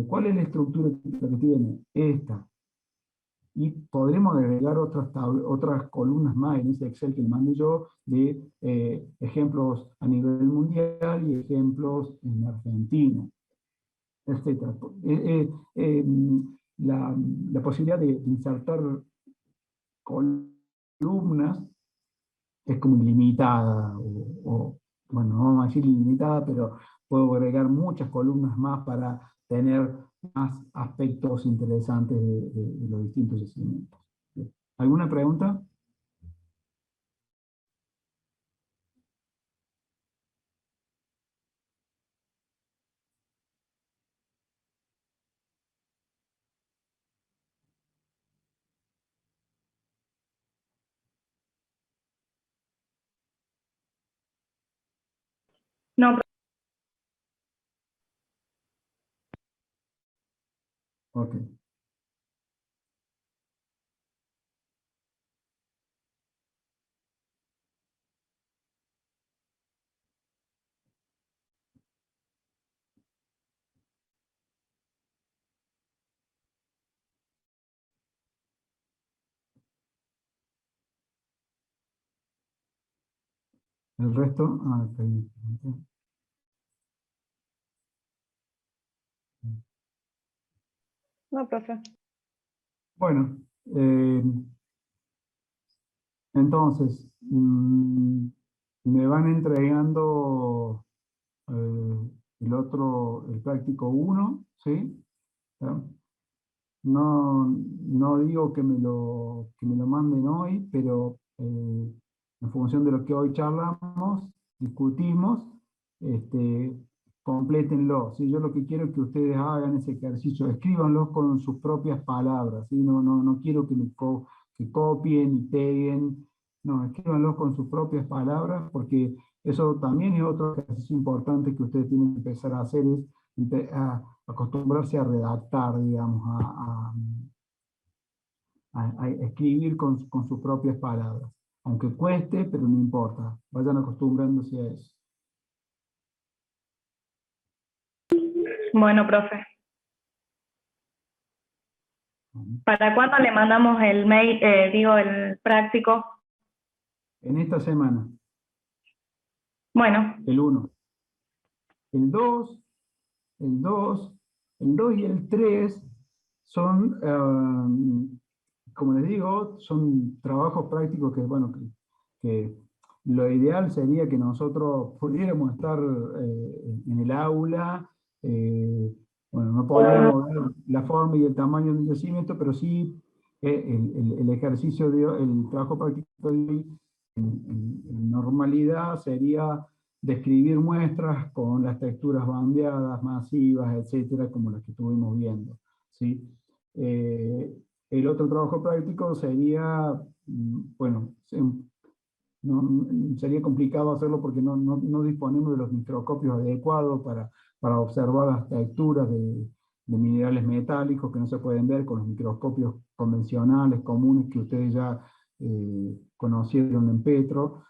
¿Cuál es la estructura típica que tiene? Esta. Y podremos agregar otras columnas más en ese Excel que le mandé yo de ejemplos a nivel mundial y ejemplos en Argentina, etc. La posibilidad de insertar columnas es como ilimitada, bueno, no vamos a decir ilimitada, pero puedo agregar muchas columnas más para tener más aspectos interesantes de los distintos yacimientos. ¿Alguna pregunta? No, Ok. El resto, ok. No, profe. Bueno, entonces, me van entregando el práctico 1, ¿sí? ¿Ya? No digo que me lo manden hoy, pero en función de lo que hoy charlamos, discutimos, complétenlo. ¿Sí? Yo lo que quiero es que ustedes hagan ese ejercicio, escríbanlo con sus propias palabras, ¿sí? No quiero que copien y peguen, no, escríbanlo con sus propias palabras, porque eso también es otro ejercicio importante que ustedes tienen que empezar a hacer, es acostumbrarse a redactar, digamos, a escribir con sus propias palabras. Aunque cueste, pero no importa, vayan acostumbrándose a eso. bueno, profe. ¿Para cuándo le mandamos el mail, el práctico? En esta semana. Bueno. El 1. El 2 y el 3 son, como les digo, son trabajos prácticos que, bueno, que lo ideal sería que nosotros pudiéramos estar en el aula, bueno, no podríamos ver la forma y el tamaño del yacimiento, pero sí el ejercicio, el trabajo práctico de hoy en normalidad sería describir muestras con las texturas bandeadas, masivas, etcétera, como las que estuvimos viendo, ¿sí? El otro trabajo práctico sería, bueno, sería complicado hacerlo porque no disponemos de los microscopios adecuados para observar las texturas de minerales metálicos que no se pueden ver con los microscopios convencionales, comunes, que ustedes ya conocieron en Petro.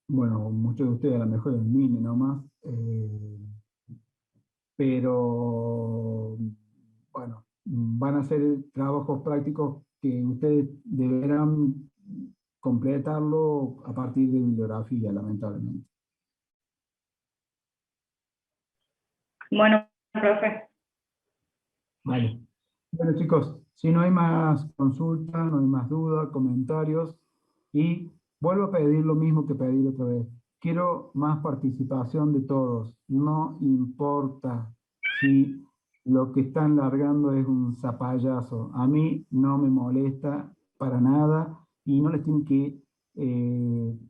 Bueno, muchos de ustedes a lo mejor en Mini nomás, pero bueno, van a ser trabajos prácticos que ustedes deberán completarlo a partir de bibliografía, lamentablemente. Bueno, profe. Vale. Bueno, chicos, si no hay más consultas, no hay más dudas, comentarios, y vuelvo a pedir lo mismo que pedí otra vez. Quiero más participación de todos. No importa si lo que están largando es un zapallazo. A mí no me molesta para nada y no les tiene que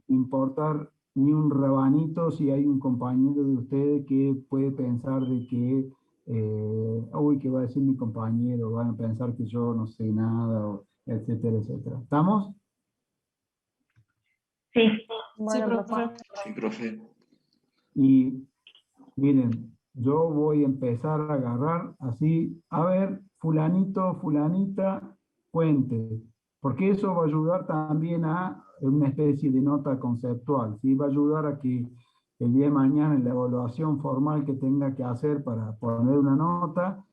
importar ni un rabanito si hay un compañero de ustedes que puede pensar de que uy, ¿qué va a decir mi compañero? Van a pensar que yo no sé nada, etcétera, etcétera. ¿Estamos? Sí. Sí, Bueno, profe. Sí, profe. Y miren, yo voy a empezar a agarrar así, a ver, fulanito, fulanita, cuente, porque eso va a ayudar también a una especie de nota conceptual, ¿sí? Va a ayudar a que el día de mañana en la evaluación formal que tenga que hacer para poner una nota,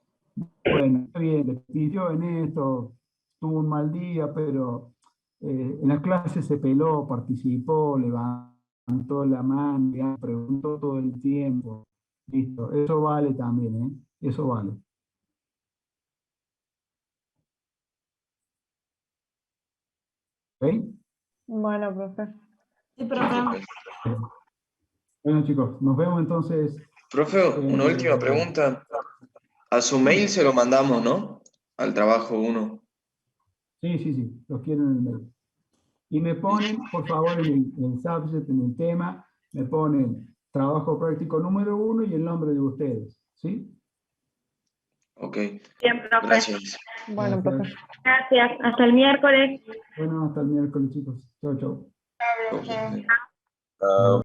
bueno, está bien, le pidió en esto, tuvo un mal día, pero en la clase se peló, participó, levantó la mano, preguntó todo el tiempo. Listo, eso vale también, ¿eh? Eso vale. ¿Ok? Bueno, profe. Sí, profe. Bueno, chicos, nos vemos entonces. Profe, una última pregunta. A su mail se lo mandamos, ¿no? Al trabajo 1. Sí, los quiero en el mail. Y me ponen, por favor, en el subject, en el tema, me ponen trabajo práctico número 1 y el nombre de ustedes, ¿sí? Ok. Bien, profe. Gracias. Bueno, profe. Gracias. Hasta el miércoles. Bueno, hasta el miércoles, chicos. Chau, chau. Chao.